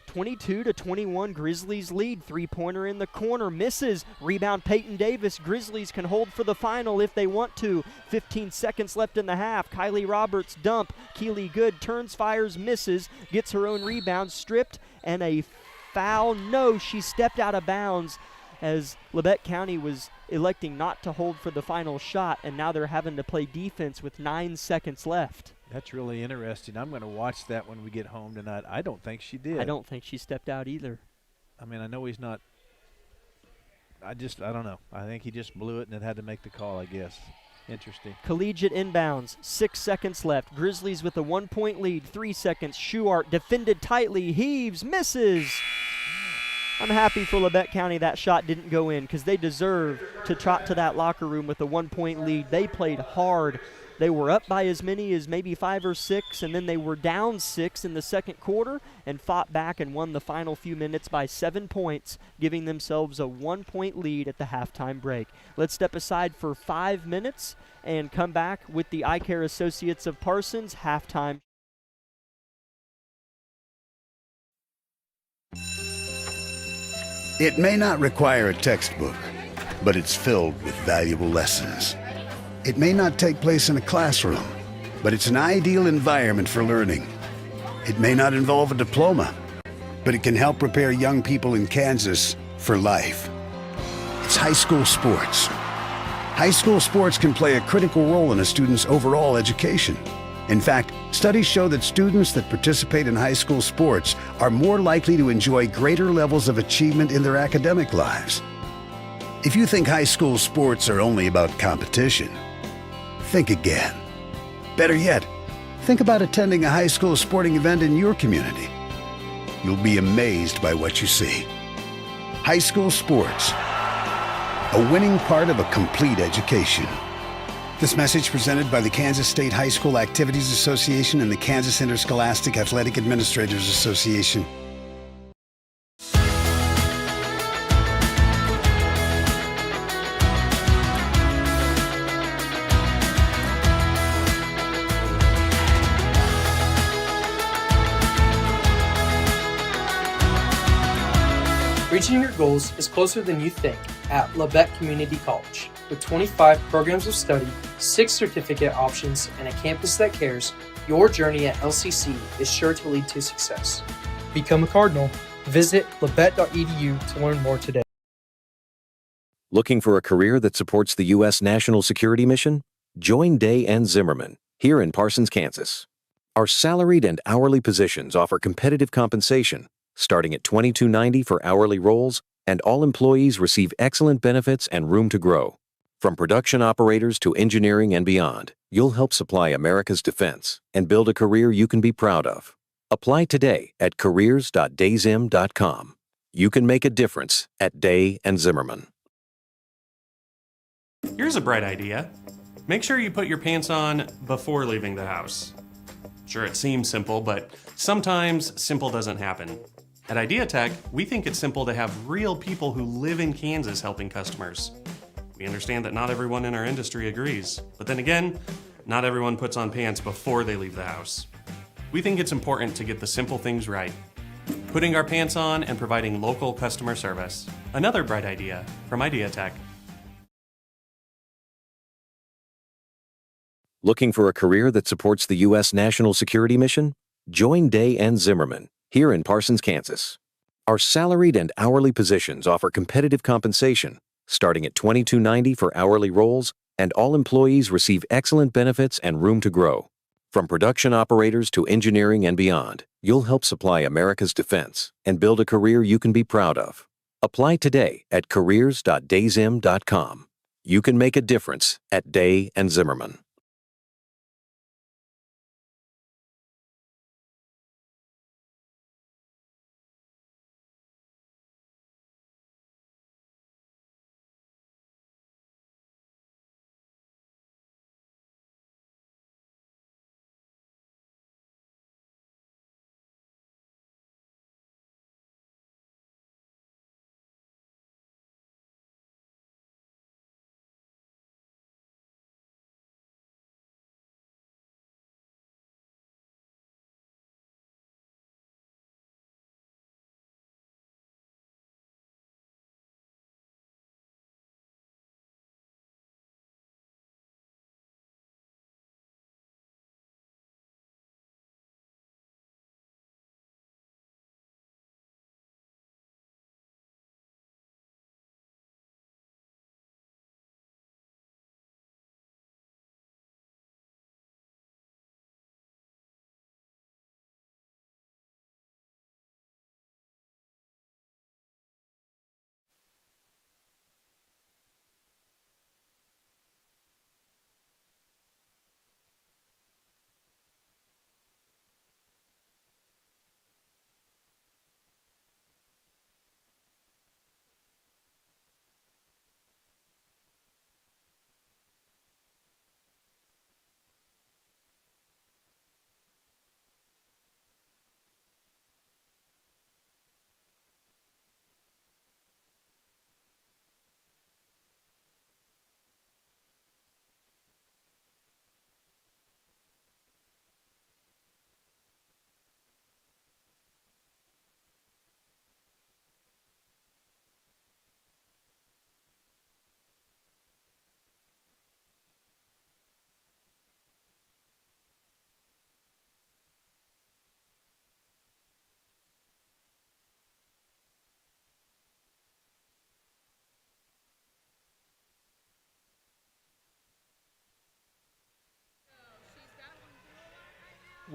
S1: 22-21, Grizzlies lead. Three-pointer in the corner, misses. Rebound Peyton Davis. Grizzlies can hold for the final if they want to. 15 seconds left in the half. Kylie Roberts dump. Keely Good turns, fires, misses. Gets her own rebound, stripped, and a foul. No, she stepped out of bounds as Labette County was electing not to hold for the final shot, and now they're having to play defense with 9 seconds left.
S2: That's really interesting. I'm going to watch that when we get home tonight. I don't think she did.
S1: I don't think she stepped out either.
S2: I mean, I know he's not. I don't know. I think he just blew it and then had to make the call, I guess. Interesting.
S1: Collegiate inbounds, 6 seconds left. Grizzlies with a 1-point lead, 3 seconds. Schuart defended tightly, heaves, misses. I'm happy for Labette County that shot didn't go in because they deserve to trot to that locker room with a 1-point lead. They played hard. They were up by as many as maybe 5 or 6, and then they were down 6 in the second quarter and fought back and won the final few minutes by 7 points, giving themselves a 1-point lead at the halftime break. Let's step aside for 5 minutes and come back with the Eye Care Associates of Parsons halftime.
S5: It may not require a textbook, but it's filled with valuable lessons. It may not take place in a classroom, but it's an ideal environment for learning. It may not involve a diploma, but it can help prepare young people in Kansas for life. It's high school sports. High school sports can play a critical role in a student's overall education. In fact, studies show that students that participate in high school sports are more likely to enjoy greater levels of achievement in their academic lives. If you think high school sports are only about competition, think again. Better yet, think about attending a high school sporting event in your community. You'll be amazed by what you see. High school sports, a winning part of a complete education. This message presented by the Kansas State High School Activities Association and the Kansas Interscholastic Athletic Administrators Association.
S11: Reaching your goals is closer than you think at Labette Community College. With 25 programs of study, 6 certificate options, and a campus that cares, your journey at LCC is sure to lead to success. Become a Cardinal. Visit labette.edu to learn more today.
S4: Looking for a career that supports the U.S. national security mission? Join Day and Zimmerman here in Parsons, Kansas. Our salaried and hourly positions offer competitive compensation, starting at $22.90 for hourly roles, and all employees receive excellent benefits and room to grow. From production operators to engineering and beyond, you'll help supply America's defense and build a career you can be proud of. Apply today at careers.dayzim.com. You can make a difference at Day and Zimmerman.
S12: Here's a bright idea. Make sure you put your pants on before leaving the house. Sure, it seems simple, but sometimes simple doesn't happen. At IdeaTech, we think it's simple to have real people who live in Kansas helping customers. We understand that not everyone in our industry agrees, but then again, not everyone puts on pants before they leave the house. We think it's important to get the simple things right. Putting our pants on and providing local customer service. Another bright idea from IdeaTech.
S4: Looking for a career that supports the U.S. national security mission? Join Day and Zimmerman here in Parsons, Kansas. Our salaried and hourly positions offer competitive compensation, starting at $22.90 for hourly roles, and all employees receive excellent benefits and room to grow. From production operators to engineering and beyond, you'll help supply America's defense and build a career you can be proud of. Apply today at careers.dayzim.com. You can make a difference at Day and Zimmerman.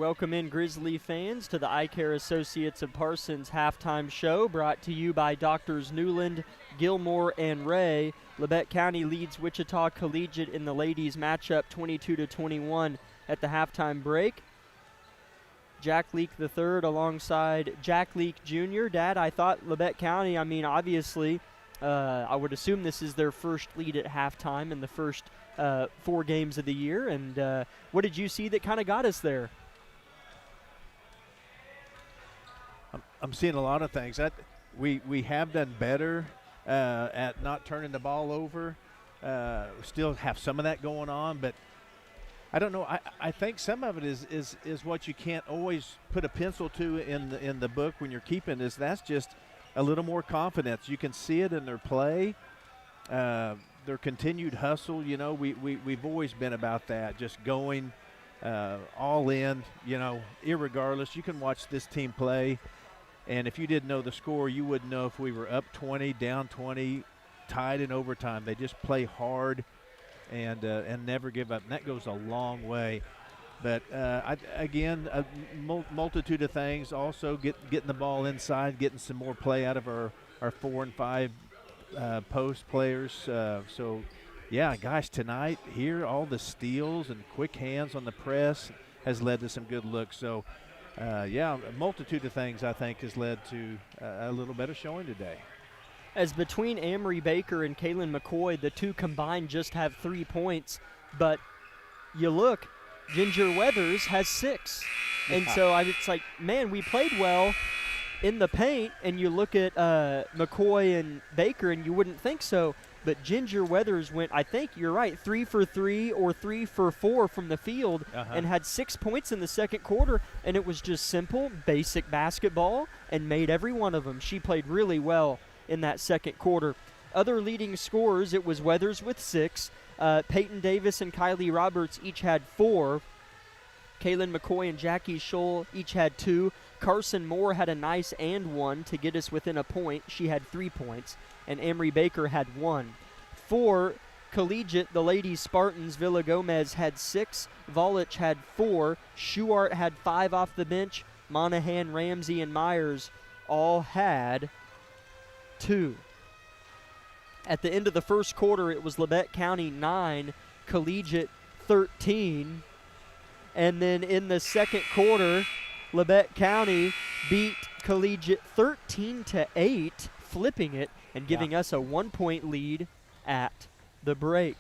S1: Welcome in, Grizzly fans, to the Eye Care Associates of Parsons halftime show, brought to you by Doctors Newland, Gilmore, and Ray. Labette County leads Wichita Collegiate in the ladies' matchup 22-21 at the halftime break. Jack Leak III alongside Jack Leak Jr. Dad, I thought Labette County, obviously, I would assume this is their first lead at halftime in the first 4 games of the year. And what did you see that kind of got us there?
S2: I'm seeing a lot of things. We have done better at not turning the ball over. We still have some of that going on, but I don't know. I think some of it is what you can't always put a pencil to in the book when you're keeping is that's just a little more confidence. You can see it in their play, their continued hustle. You know, we've always been about that, just going all in. You know, irregardless. You can watch this team play. And if you didn't know the score, you wouldn't know if we were up 20, down 20, tied in overtime. They just play hard and never give up. And that goes a long way. But, again, a multitude of things. Also getting the ball inside, getting some more play out of our 4 and 5 post players. So, yeah, gosh, tonight here, all the steals and quick hands on the press has led to some good looks. So, a multitude of things I think has led to a little better showing today.
S1: As between Amory Baker and Kaylin McCoy, the two combined just have 3 points. But you look, Ginger Weathers has 6. Yeah. And so it's like, man, we played well in the paint, and you look at McCoy and Baker, and you wouldn't think so. But Ginger Weathers went, I think you're right, 3 for 3 or 3 for 4 from the field and had 6 points in the second quarter, and it was just simple, basic basketball and made every one of them. She played really well in that second quarter. Other leading scorers, it was Weathers with 6. Peyton Davis and Kylie Roberts each had 4. Kaylin McCoy and Jackie Scholl each had 2. Carson Moore had a nice and 1 to get us within a point. She had 3 points. And Amory Baker had 1. For Collegiate, the ladies Spartans, Villa Gomez had 6. Volich had 4. Schuart had 5 off the bench. Monahan, Ramsey, and Myers all had 2. At the end of the first quarter, it was Labette County 9, Collegiate 13. And then in the second quarter, Labette County beat Collegiate 13-8, flipping it and giving us a 1-point lead at the break.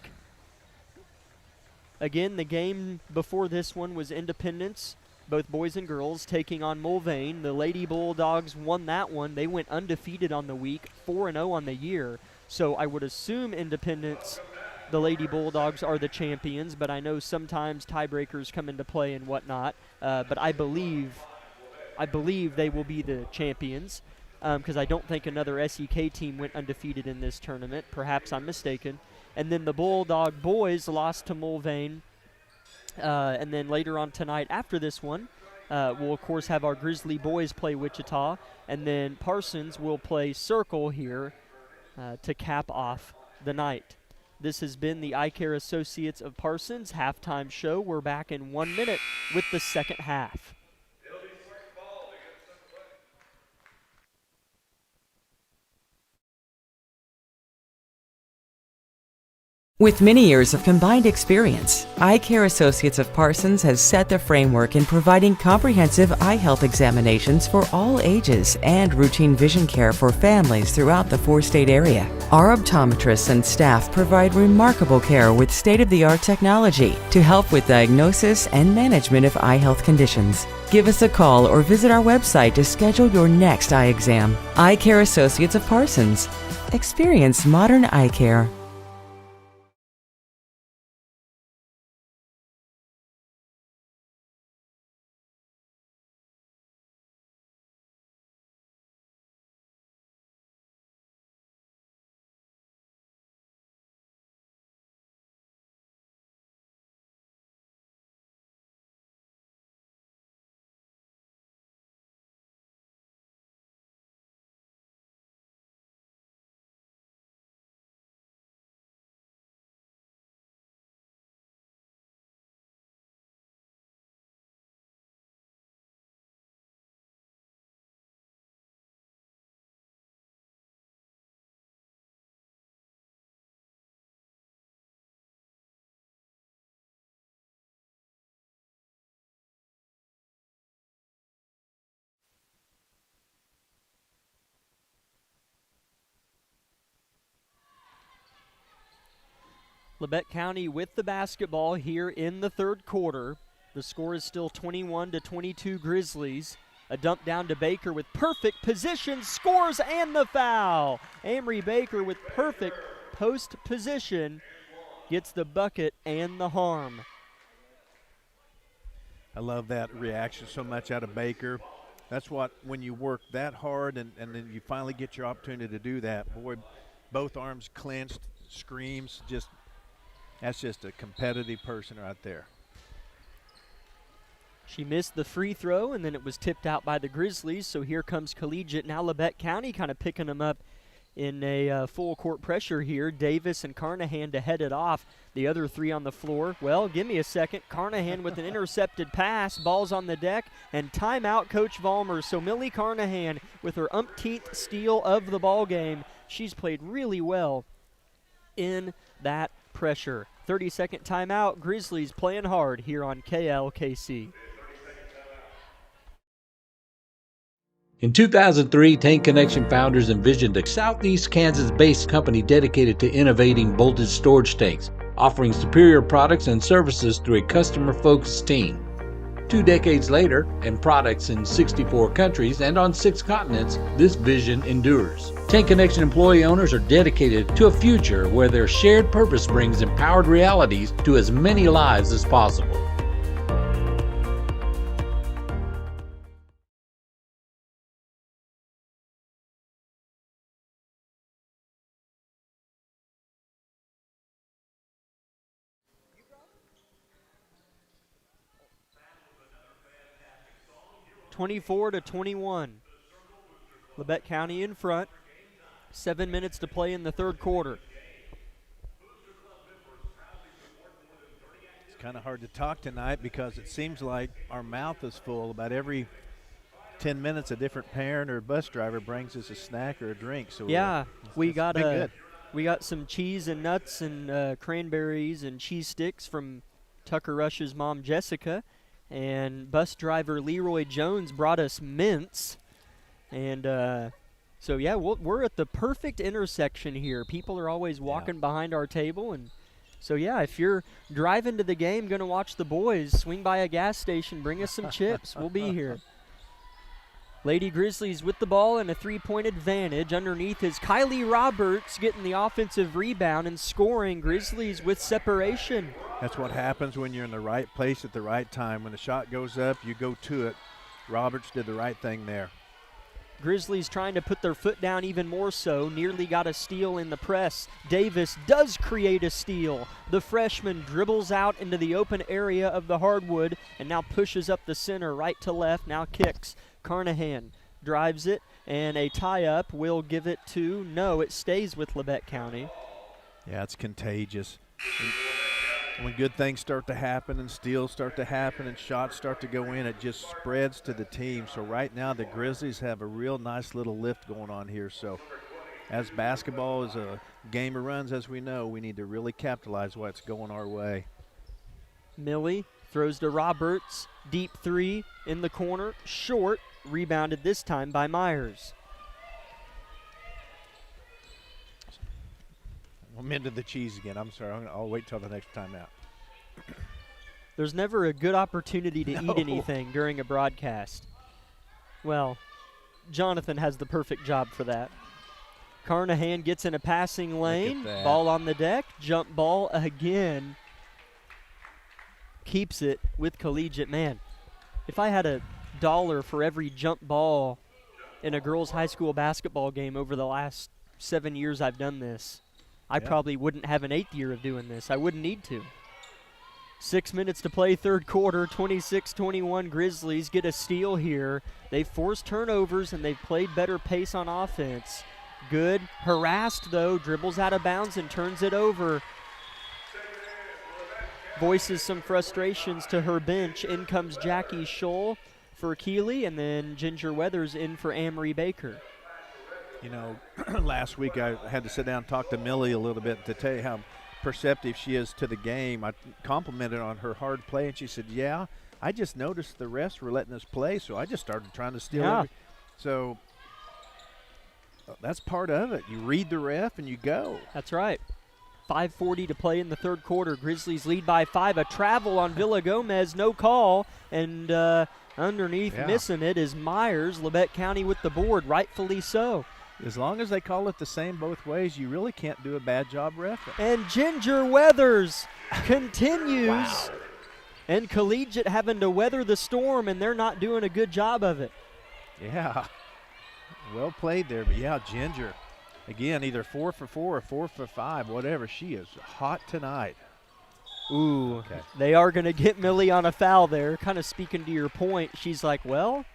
S1: Again, the game before this one was Independence, both boys and girls, taking on Mulvane. The Lady Bulldogs won that one. They went undefeated on the week, 4-0 on the year. So I would assume Independence, the Lady Bulldogs, are the champions, but I know sometimes tiebreakers come into play and whatnot. But I believe they will be the champions because I don't think another SEK team went undefeated in this tournament. Perhaps I'm mistaken. And then the Bulldog boys lost to Mulvane. And then later on tonight after this one, we'll, of course, have our Grizzly boys play Wichita. And then Parsons will play Circle here to cap off the night. This has been the Eye Care Associates of Parsons halftime show. We're back in 1 minute with the second half.
S13: With many years of combined experience, Eye Care Associates of Parsons has set the framework in providing comprehensive eye health examinations for all ages and routine vision care for families throughout the 4-state area. Our optometrists and staff provide remarkable care with state-of-the-art technology to help with diagnosis and management of eye health conditions. Give us a call or visit our website to schedule your next eye exam. Eye Care Associates of Parsons. Experience modern eye care.
S1: Labette County with the basketball here in the third quarter. The score is still 21-22 Grizzlies. A dump down to Baker with perfect position, scores and the foul. Amory Baker with perfect post position gets the bucket and the harm.
S2: I love that reaction so much out of Baker. That's what, when you work that hard and then you finally get your opportunity to do that, boy, both arms clenched, screams, that's just a competitive person right there.
S1: She missed the free throw, and then it was tipped out by the Grizzlies, so here comes Collegiate. Now Labette County kind of picking them up in a full court pressure here. Davis and Carnahan to head it off. The other three on the floor. Well, give me a second. Carnahan with an intercepted pass. Ball's on the deck, and timeout Coach Vollmer. So Millie Carnahan with her umpteenth steal of the ball game. She's played really well in that pressure. 30-second timeout. Grizzlies playing hard here on KLKC.
S3: In 2003, Tank Connection founders envisioned a Southeast Kansas-based company dedicated to innovating bolted storage tanks, offering superior products and services through a customer-focused team. 2 decades later, and products in 64 countries and on 6 continents, this vision endures. Tank Connection employee owners are dedicated to a future where their shared purpose brings empowered realities to as many lives as possible.
S1: (24-21). Labette County in front. 7 minutes to play in the third quarter.
S2: It's kind of hard to talk tonight because it seems like our mouth is full. About every 10 minutes, a different parent or bus driver brings us a snack or a drink. So
S1: yeah, we got
S2: good.
S1: We got some cheese and nuts and cranberries and cheese sticks from Tucker Rush's mom, Jessica. And bus driver Leroy Jones brought us mints. And so, yeah, we're at the perfect intersection here. People are always walking behind our table. And so, yeah, if you're driving to the game, going to watch the boys, swing by a gas station, bring us some chips. We'll be here. Lady Grizzlies with the ball and a 3-point advantage. Underneath is Kylie Roberts getting the offensive rebound and scoring. Grizzlies with separation.
S2: That's what happens when you're in the right place at the right time. When the shot goes up, you go to it. Roberts did the right thing there.
S1: Grizzlies trying to put their foot down even more so. Nearly got a steal in the press. Davis does create a steal. The freshman dribbles out into the open area of the hardwood and now pushes up the center right to left. Now kicks. Carnahan drives it, and a tie-up will give it to, no, it stays with Labette County.
S2: Yeah, it's contagious. When good things start to happen and steals start to happen and shots start to go in, it just spreads to the team. So right now the Grizzlies have a real nice little lift going on here. So as basketball is a game of runs, as we know, we need to really capitalize what's going our way.
S1: Millie throws to Roberts. Deep three in the corner. Short. Rebounded this time by Myers.
S2: I'm into the cheese again. I'm sorry. I'll wait till the next timeout.
S1: There's never a good opportunity to eat anything during a broadcast. Well, Jonathan has the perfect job for that. Carnahan gets in a passing lane. Ball on the deck. Jump ball again. Keeps it with Collegiate. Man, if I had $1 for every jump ball in a girls' high school basketball game over the last 7 years I've done this, I probably wouldn't have an 8th year of doing this. I wouldn't need to. 6 minutes to play, third quarter, 26-21. Grizzlies get a steal here. They've forced turnovers, and they've played better pace on offense. Good. Harassed, though. Dribbles out of bounds and turns it over. Voices some frustrations to her bench. In comes Jackie Scholl for Keeley, and then Ginger Weathers in for Amory Baker.
S2: You know, last week I had to sit down and talk to Millie a little bit to tell you how perceptive she is to the game. I complimented on her hard play, and she said, yeah, I just noticed the refs were letting us play, so I just started trying to steal So that's part of it. You read the ref and you go.
S1: That's right. 5:40 to play in the third quarter. Grizzlies lead by 5. A travel on Villa Gomez, no call, and underneath missing it is Myers. Labette County with the board, rightfully so.
S2: As long as they call it the same both ways, you really can't do a bad job reffing.
S1: And Ginger Weathers continues. And Collegiate having to weather the storm, and they're not doing a good job of it.
S2: Yeah. Well played there, but yeah, Ginger. Again, either 4 for 4 or 4 for 5, whatever. She is hot tonight.
S1: Ooh,
S2: okay.
S1: They are going to get Millie on a foul there. Kind of speaking to your point, she's like, well,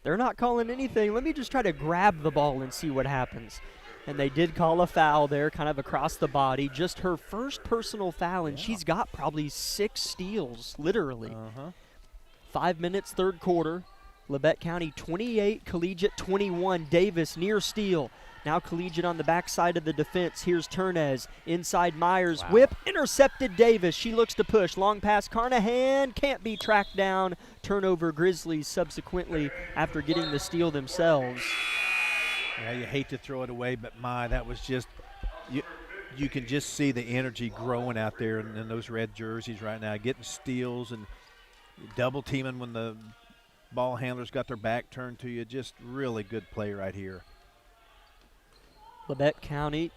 S1: they're not calling anything. Let me just try to grab the ball and see what happens. And they did call a foul there, kind of across the body. Just her first personal foul, and she's got probably 6 steals, literally. 5 minutes, third quarter. Labette County 28, Collegiate 21. Davis near steal. Now Collegiate on the backside of the defense. Here's Turnez. Inside Myers. Whip. Intercepted Davis. She looks to push. Long pass. Carnahan can't be tracked down. Turnover Grizzlies subsequently after getting the steal themselves.
S2: Yeah, you hate to throw it away, but that was just you can just see the energy growing out there in those red jerseys right now, getting steals and double teaming when the ball handlers got their back turned to you. Just really good play right here.
S1: Labette County,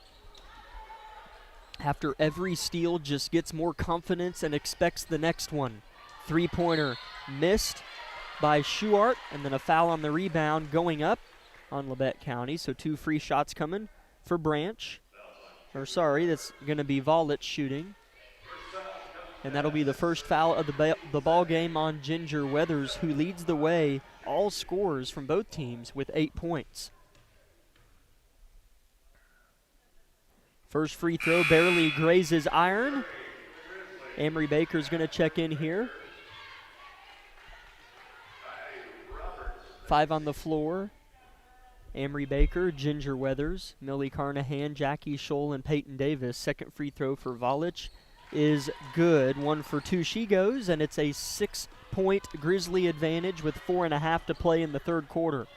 S1: after every steal, just gets more confidence and expects the next one. Three-pointer missed by Schuart, and then a foul on the rebound going up on Labette County. So 2 free shots coming for Branch. That's going to be Volich shooting. And that'll be the first foul of the ball game on Ginger Weathers, who leads the way, all scorers from both teams with 8 points. First free throw barely grazes iron. Amory Baker's going to check in here. 5 on the floor. Amory Baker, Ginger Weathers, Millie Carnahan, Jackie Scholl, and Peyton Davis. Second free throw for Volich is good. 1 for 2 she goes, and it's a 6-point Grizzly advantage with 4.5 to play in the third quarter.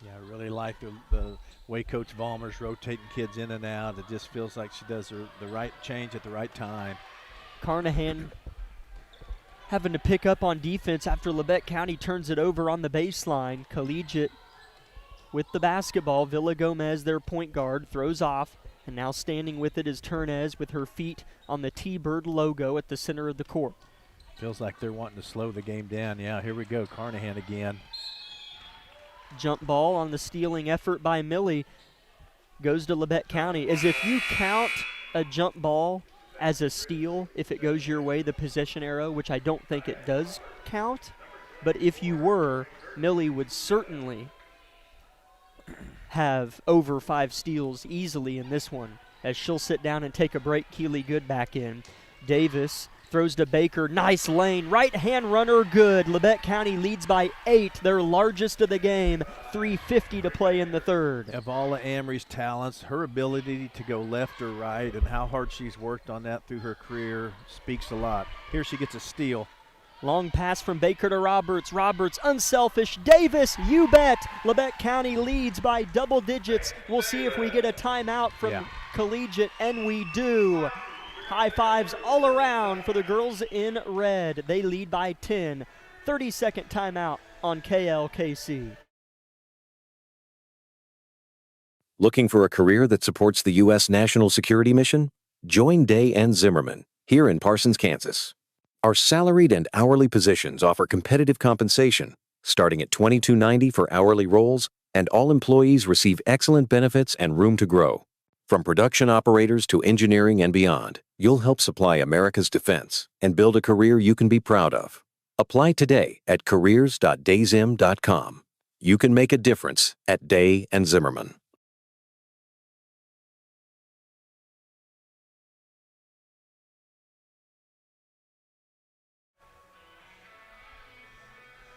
S2: Yeah, I really like the way Coach Vollmer's rotating kids in and out. It just feels like she does the right change at the right time.
S1: Carnahan having to pick up on defense after Labette County turns it over on the baseline. Collegiate with the basketball. Villa Gomez, their point guard, throws off. And now standing with it is Turnez with her feet on the T-Bird logo at the center of the court.
S2: Feels like they're wanting to slow the game down. Yeah, here we go. Carnahan again.
S1: Jump ball on the stealing effort by Millie goes to Labette County. As if you count a jump ball as a steal, if it goes your way, the possession arrow, which I don't think it does count. But if you were, Millie would certainly have over 5 steals easily in this one, as she'll sit down and take a break. Keely Good back in. Davis throws to Baker. Nice lane. Right hand runner good. Labette County leads by 8, their largest of the game. 3:50 to play in the third.
S2: Of all of Amory's talents, her ability to go left or right and how hard she's worked on that through her career speaks a lot. Here she gets a steal.
S1: Long pass from Baker to Roberts. Roberts, unselfish. Davis, you bet. Labette County leads by double digits. We'll see if we get a timeout from Collegiate, and we do. High fives all around for the girls in red. They lead by 10. 30-second timeout on KLKC.
S4: Looking for a career that supports the U.S. national security mission? Join Day and Zimmerman here in Parsons, Kansas. Our salaried and hourly positions offer competitive compensation, starting at $22.90 for hourly roles, and all employees receive excellent benefits and room to grow. From production operators to engineering and beyond, you'll help supply America's defense and build a career you can be proud of. Apply today at careers.dayzim.com. You can make a difference at Day and Zimmerman.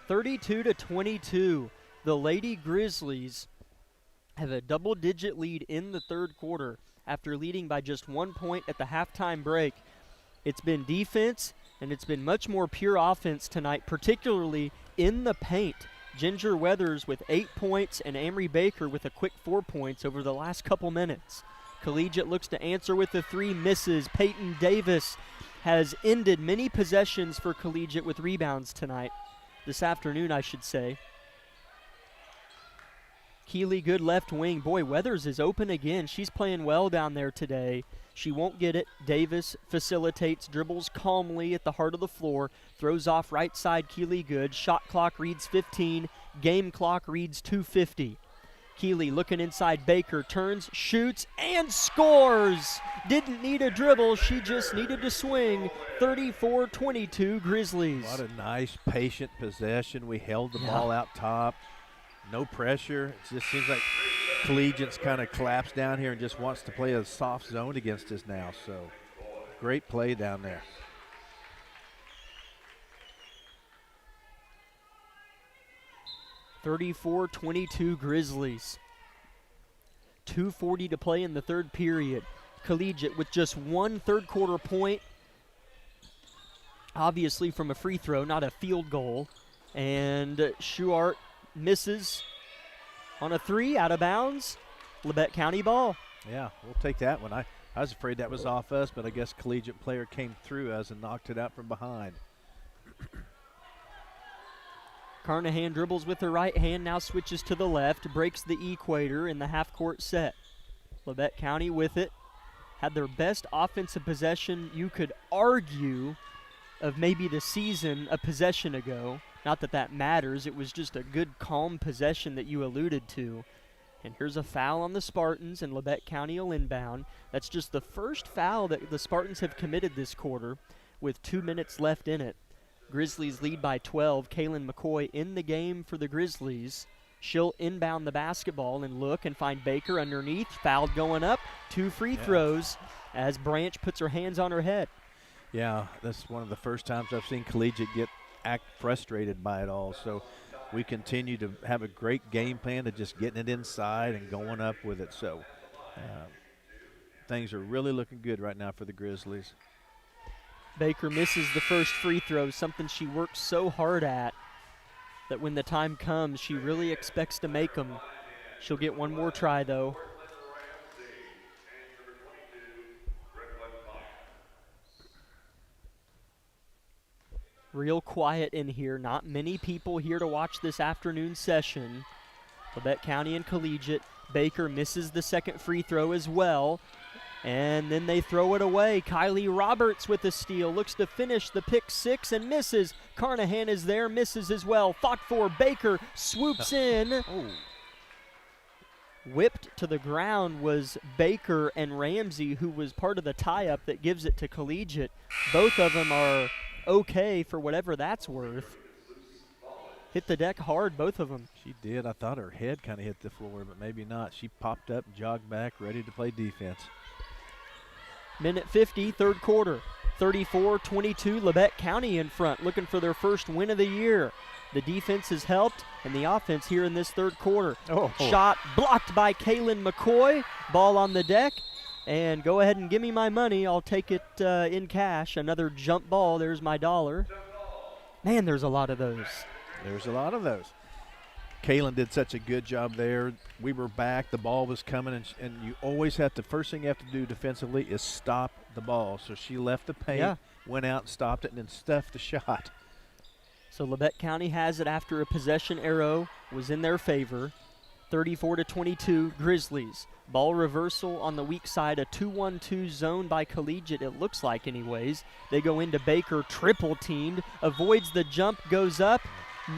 S1: (32-22). The Lady Grizzlies have a double-digit lead in the third quarter after leading by just 1 point at the halftime break. It's been defense, and it's been much more pure offense tonight, particularly in the paint. Ginger Weathers with 8 points and Amory Baker with a quick 4 points over the last couple minutes. Collegiate looks to answer with the 3, misses. Peyton Davis has ended many possessions for Collegiate with rebounds tonight. This afternoon, I should say. Keeley, good left wing. Boy, Weathers is open again. She's playing well down there today. She won't get it. Davis facilitates, dribbles calmly at the heart of the floor, throws off right side. Keeley good. Shot clock reads 15. Game clock reads 2:50. Keeley looking inside Baker, turns, shoots, and scores! Didn't need a dribble, she just needed to swing. 34-22 Grizzlies.
S2: What a nice, patient possession. We held the ball out top. No pressure. It just seems like Collegiate's kind of collapsed down here and just wants to play a soft zone against us now. So great play down there.
S1: (34-22) Grizzlies. 2:40 to play in the third period. Collegiate with just one third quarter point, obviously from a free throw, not a field goal. And Schuart misses on a 3, out of bounds. Labette County ball.
S2: Yeah, we'll take that one. I was afraid that was off us, but I guess Collegiate player came through us and knocked it out from behind.
S1: Carnahan dribbles with her right hand, now switches to the left, breaks the equator in the half-court set. Labette County with it. Had their best offensive possession, you could argue, of maybe the season a possession ago. Not that that matters. It was just a good, calm possession that you alluded to. And here's a foul on the Spartans, and Labette County will inbound. That's just the first foul that the Spartans have committed this quarter with 2 minutes left in it. Grizzlies lead by 12. Kaylin McCoy in the game for the Grizzlies. She'll inbound the basketball and look and find Baker underneath. Fouled going up. 2 free throws as Branch puts her hands on her head.
S2: Yeah, that's one of the first times I've seen Collegiate act frustrated by it all. So we continue to have a great game plan of just getting it inside and going up with it. So things are really looking good right now for the Grizzlies.
S1: Baker misses the first free throw, something she worked so hard at that when the time comes, she really expects to make them. She'll get one more try, though. Real quiet in here. Not many people here to watch this afternoon session. Labette County and Collegiate. Baker misses the second free throw as well. And then they throw it away. Kylie Roberts with the steal. Looks to finish the pick 6 and misses. Carnahan is there, misses as well. Fought for. Baker swoops in. Whipped to the ground was Baker and Ramsey, who was part of the tie-up that gives it to Collegiate. Both of them are okay for whatever that's worth. Hit the deck hard, both of them.
S2: She did. I thought her head kind of hit the floor, but maybe not. She popped up, jogged back, ready to play defense.
S1: Minute 50, third quarter. 34-22, Labette County in front, looking for their first win of the year. The defense has helped, and the offense here in this third quarter. Shot blocked by Kaylin McCoy. Ball on the deck. And go ahead and give me my money. I'll take it in cash. Another jump ball. There's my $1. Man, there's a lot of those.
S2: There's a lot of those. Kaylin did such a good job there. We were back. The ball was coming, and you always have to, first thing you have to do defensively is stop the ball. So she left the paint, went out and stopped it, and then stuffed the shot.
S1: So Labette County has it after a possession arrow was in their favor. 34-22 Grizzlies. Ball reversal on the weak side, a 2-1-2 zone by Collegiate, it looks like anyways. They go into Baker, triple teamed, avoids the jump, goes up.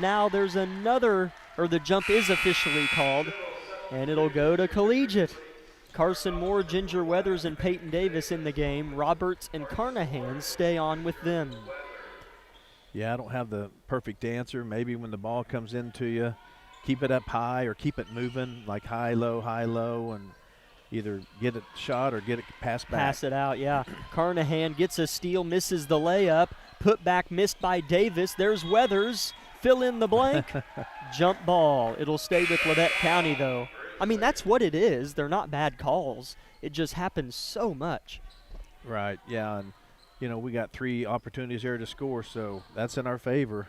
S1: Now there's another, or the jump is officially called, and it'll go to Collegiate. Carson Moore, Ginger Weathers, and Peyton Davis in the game. Roberts and Carnahan stay on with them.
S2: Yeah, I don't have the perfect answer. Maybe when the ball comes into you, keep it up high or keep it moving, like high, low, and either get it shot or get it passed back.
S1: Pass it out, yeah. Carnahan gets a steal, misses the layup. Put back missed by Davis. There's Weathers. Fill in the blank. Jump ball. It'll stay with Labette County, though. I mean, that's what it is. They're not bad calls. It just happens so much.
S2: Right, yeah, and, you know, we got 3 opportunities there to score, so that's in our favor.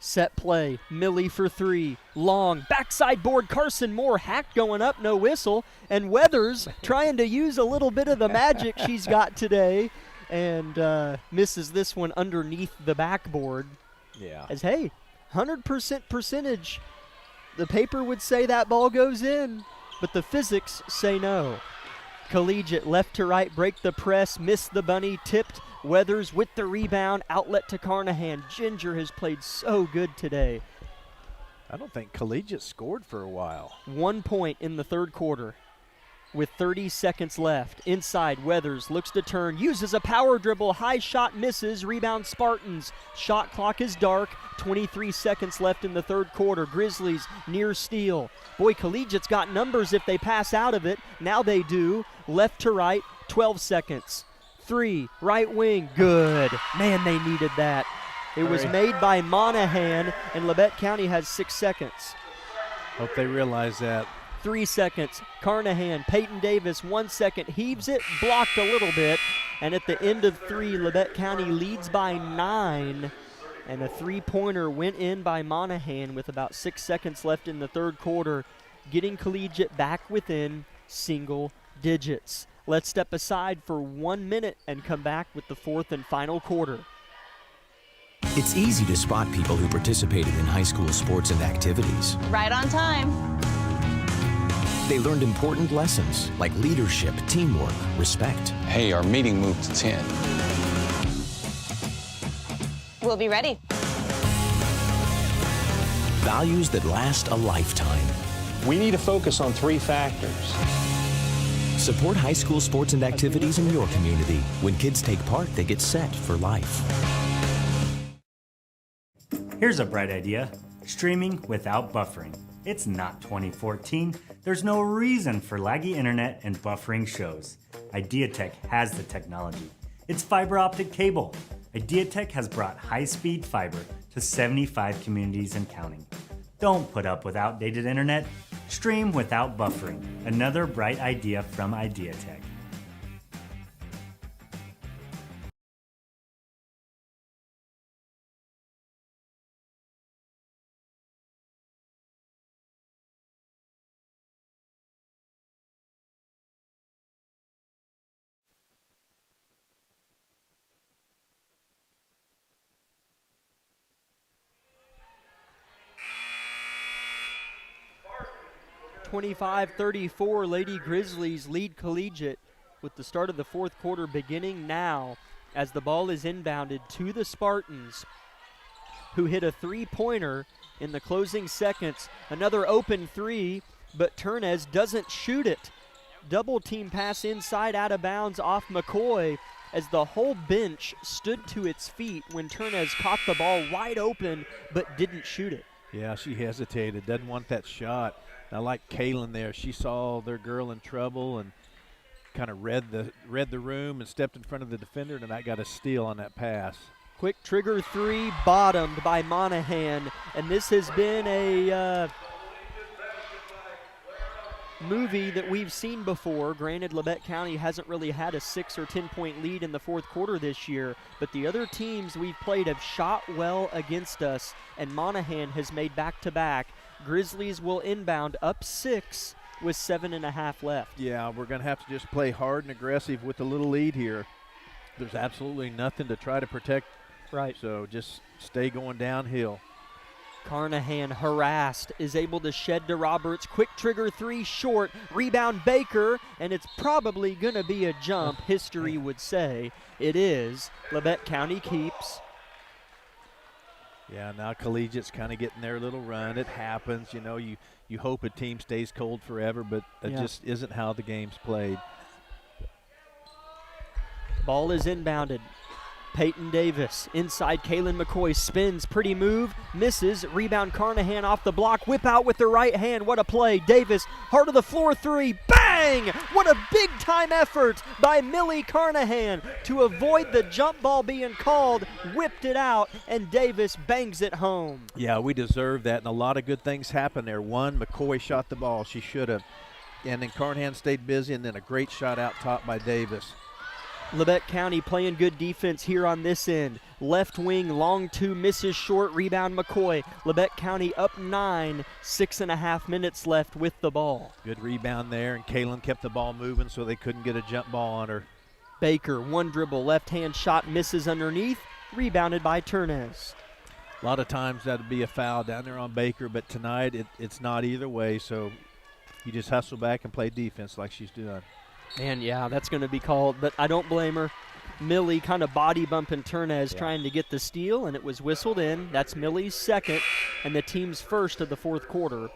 S1: Set play, Millie for three, long, backside board, Carson Moore, hack going up, no whistle, and Weathers trying to use a little bit of the magic she's got today, and misses this one underneath the backboard.
S2: Yeah.
S1: As, hey, 100% percentage, the paper would say that ball goes in, but the physics say no. Collegiate left to right, break the press, missed the bunny, tipped. Weathers with the rebound, outlet to Carnahan. Ginger has played so good today.
S2: I don't think Collegiate scored for a while.
S1: 1 point in the third quarter with 30 seconds left. Inside, Weathers looks to turn, uses a power dribble, high shot misses, rebound Spartans. Shot clock is dark, 23 seconds left in the third quarter. Grizzlies near steal. Boy, Collegiate's got numbers if they pass out of it. Now they do. Left to right, 12 seconds. Three, right wing, good. Man, they needed that. It was made by Monahan, and Labette County has 6 seconds.
S2: Hope they realize that.
S1: 3 seconds, Carnahan, Peyton Davis, 1 second, heaves it, blocked a little bit, and at the end of three, Labette County leads by 9, and a three-pointer went in by Monahan with about 6 seconds left in the third quarter, getting Collegiate back within single digits. Let's step aside for 1 minute and come back with the fourth and final quarter.
S8: It's easy to spot people who participated in high school sports and activities.
S9: Right on time.
S8: They learned important lessons like leadership, teamwork, respect.
S10: Hey, our meeting moved to 10.
S9: We'll be ready.
S8: Values that last a lifetime.
S10: We need to focus on 3 factors.
S8: Support high school sports and activities in your community. When kids take part, they get set for life.
S7: Here's a bright idea. Streaming without buffering. It's not 2014. There's no reason for laggy internet and buffering shows. IdeaTech has the technology. It's fiber optic cable. IdeaTech has brought high-speed fiber to 75 communities and counting. Don't put up with outdated internet. Stream without buffering. Another bright idea from IdeaTech.
S1: (25-34), Lady Grizzlies lead Collegiate with the start of the fourth quarter beginning now as the ball is inbounded to the Spartans, who hit a three-pointer in the closing seconds. Another open three, but Turnez doesn't shoot it. Double team pass inside, out of bounds off McCoy as the whole bench stood to its feet when Turnez caught the ball wide open but didn't shoot it.
S2: Yeah, she hesitated, doesn't want that shot. I like Kaylin there. She saw their girl in trouble and kind of read the room and stepped in front of the defender, and I got a steal on that pass.
S1: Quick trigger three, bottomed by Monahan, and this has been a movie that we've seen before. Granted, Labette County hasn't really had a 6 or 10 point lead in the fourth quarter this year, but the other teams we've played have shot well against us, and Monahan has made back-to-back. Grizzlies will inbound up 6 with 7.5 left.
S2: Yeah, we're going to have to just play hard and aggressive with a little lead here. There's absolutely nothing to try to protect.
S1: Right.
S2: So just stay going downhill.
S1: Carnahan harassed, is able to shed to Roberts. Quick trigger three, short. Rebound Baker, and it's probably going to be a jump. History would say it is. Labette County keeps.
S2: Yeah, now Collegiate's kind of getting their little run. It happens. You know, you hope a team stays cold forever, but it just isn't how the game's played.
S1: Ball is inbounded. Peyton Davis inside. Kaylin McCoy spins, pretty move, misses. Rebound Carnahan off the block, whip out with the right hand. What a play. Davis, heart of the floor three, bang! What a big time effort by Millie Carnahan to avoid the jump ball being called, whipped it out, and Davis bangs it home.
S2: Yeah, we deserve that, and a lot of good things happened there. One, McCoy shot the ball, she should have, and then Carnahan stayed busy, and then a great shot out top by Davis.
S1: Labette County playing good defense here on this end. Left wing, long two, misses short, rebound McCoy. Labette County up 9, 6.5 minutes left with the ball.
S2: Good rebound there, and Kaylin kept the ball moving so they couldn't get a jump ball on her.
S1: Baker, one dribble, left-hand shot, misses underneath, rebounded by Turnez.
S2: A lot of times that would be a foul down there on Baker, but tonight it's not either way, so you just hustle back and play defense like she's doing.
S1: And yeah, that's going to be called, but I don't blame her. Millie kind of body bumping Turnez trying to get the steal, and it was whistled in. That's Millie's second and the team's first of the fourth quarter.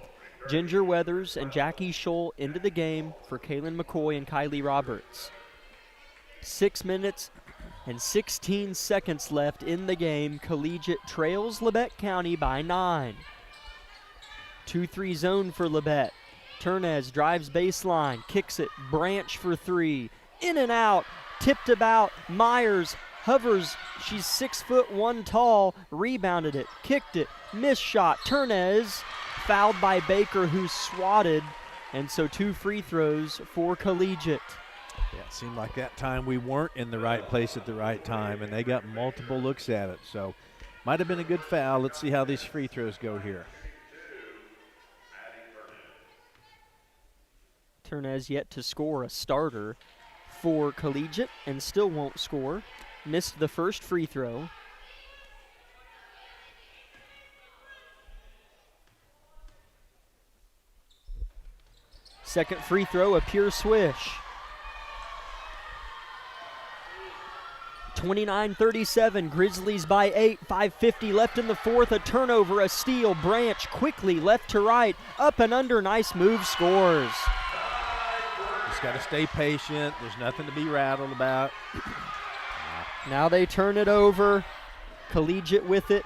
S1: Ginger Weathers and Jackie Scholl into the game for Kaylin McCoy and Kylie Roberts. 6 minutes and 16 seconds left in the game. Collegiate trails Labette County by 9. 2-3 zone for Labette. Turnez drives baseline, kicks it, Branch for three, in and out, tipped about, Myers hovers, she's 6'1" tall, rebounded it, kicked it, missed shot, Turnez fouled by Baker who swatted, and so 2 free throws for Collegiate.
S2: Yeah, it seemed like that time we weren't in the right place at the right time, and they got multiple looks at it, so might have been a good foul. Let's see how these free throws go here.
S1: Turnez yet to score a starter for Collegiate and still won't score. Missed the first free throw. Second free throw, a pure swish. 29-37, Grizzlies by 8, 5:50 left in the fourth, a turnover, a steal, Branch quickly left to right, up and under, nice move, scores.
S2: Just got to stay patient, there's nothing to be rattled about.
S1: Now they turn it over, Collegiate with it,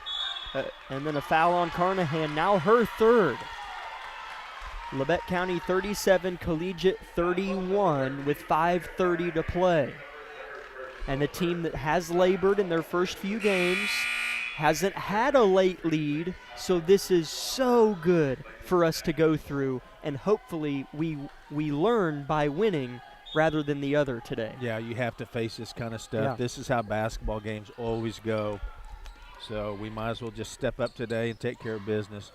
S1: and then a foul on Carnahan, now her third. Labette County 37, Collegiate 31 with 5:30 to play. And the team that has labored in their first few games hasn't had a late lead, so this is so good for us to go through, and hopefully we learn by winning rather than the other today.
S2: Yeah, you have to face this kind of stuff.
S1: Yeah.
S2: This is how basketball games always go. So we might as well just step up today and take care of business.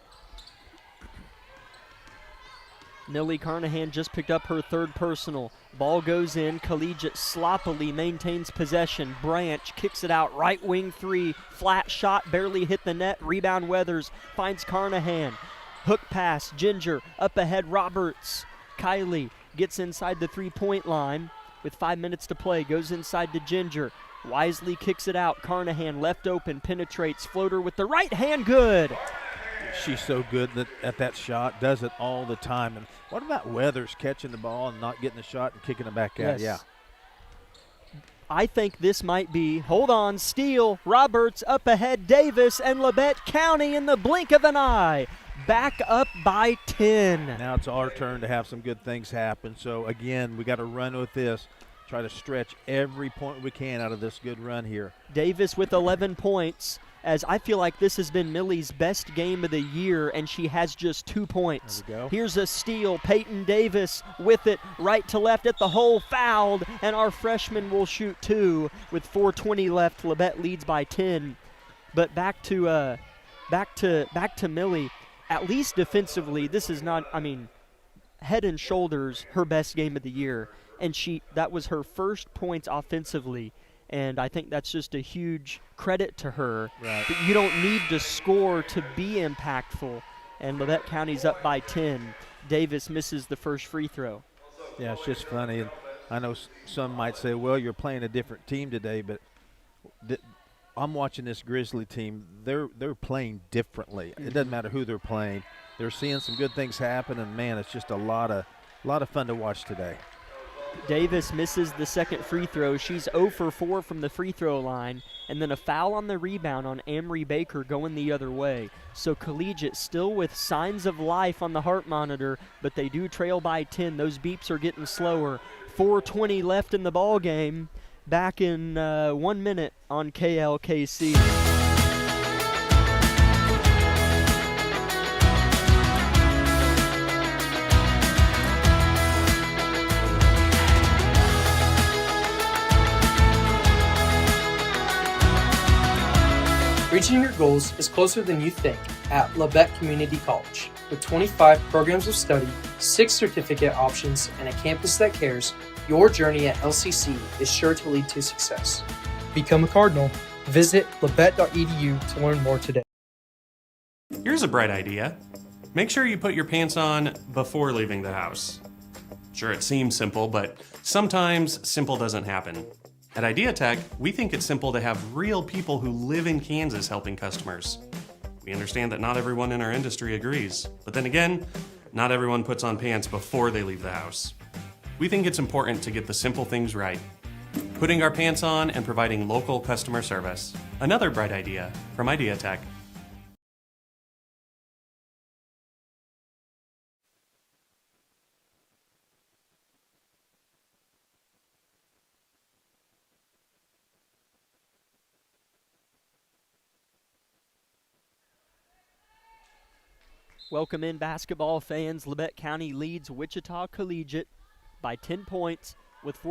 S1: Millie Carnahan just picked up her third personal. Ball goes in. Collegiate sloppily maintains possession. Branch kicks it out. Right wing three. Flat shot. Barely hit the net. Rebound Weathers. Finds Carnahan. Hook pass. Ginger. Up ahead Roberts. Kylie gets inside the three-point line with 5 minutes to play. Goes inside to Ginger. Wisely kicks it out. Carnahan left open. Penetrates. Floater with the right hand. Good.
S2: She's so good at that shot, does it all the time. And what about Weathers catching the ball and not getting the shot and kicking it back out?
S1: Yes.
S2: Yeah.
S1: I think this might be, hold on, steal, Roberts up ahead, Davis and Labette County in the blink of an eye. Back up by 10.
S2: Now it's our turn to have some good things happen. So, again, we got to run with this. Try to stretch every point we can out of this good run here.
S1: Davis with 11 points. As I feel like this has been Millie's best game of the year, and she has just 2 points.
S2: There we go.
S1: Here's a steal. Peyton Davis with it, right to left at the hole, fouled, and our freshman will shoot 2 with 4:20 left. Labette leads by 10. But back to Millie. At least defensively, this is not, head and shoulders her best game of the year, and that was her first points offensively. And I think that's just a huge credit to her.
S2: Right.
S1: That you don't need to score to be impactful. And Labette County's up by 10. Davis misses the first free throw.
S2: Yeah, it's just funny. And I know some might say, well, you're playing a different team today, but I'm watching this Grizzly team. They're playing differently. It doesn't matter who they're playing. They're seeing some good things happen, and, man, it's just a lot of fun to watch today.
S1: Davis misses the second free throw. She's 0 for 4 from the free throw line, and then a foul on the rebound on Amory Baker going the other way. So Collegiate still with signs of life on the heart monitor, but they do trail by 10. Those beeps are getting slower. 4:20 left in the ball game. Back in 1 minute on KLKC.
S11: Reaching your goals is closer than you think at Labette Community College. With 25 programs of study, 6 certificate options, and a campus that cares, your journey at LCC is sure to lead to success. Become a Cardinal. Visit labette.edu to learn more today.
S12: Here's a bright idea. Make sure you put your pants on before leaving the house. Sure, it seems simple, but sometimes simple doesn't happen. At IdeaTech, we think it's simple to have real people who live in Kansas helping customers. We understand that not everyone in our industry agrees, but then again, not everyone puts on pants before they leave the house. We think it's important to get the simple things right. Putting our pants on and providing local customer service. Another bright idea from IdeaTech.
S1: Welcome in, basketball fans. Labette County leads Wichita Collegiate by 10 points with 4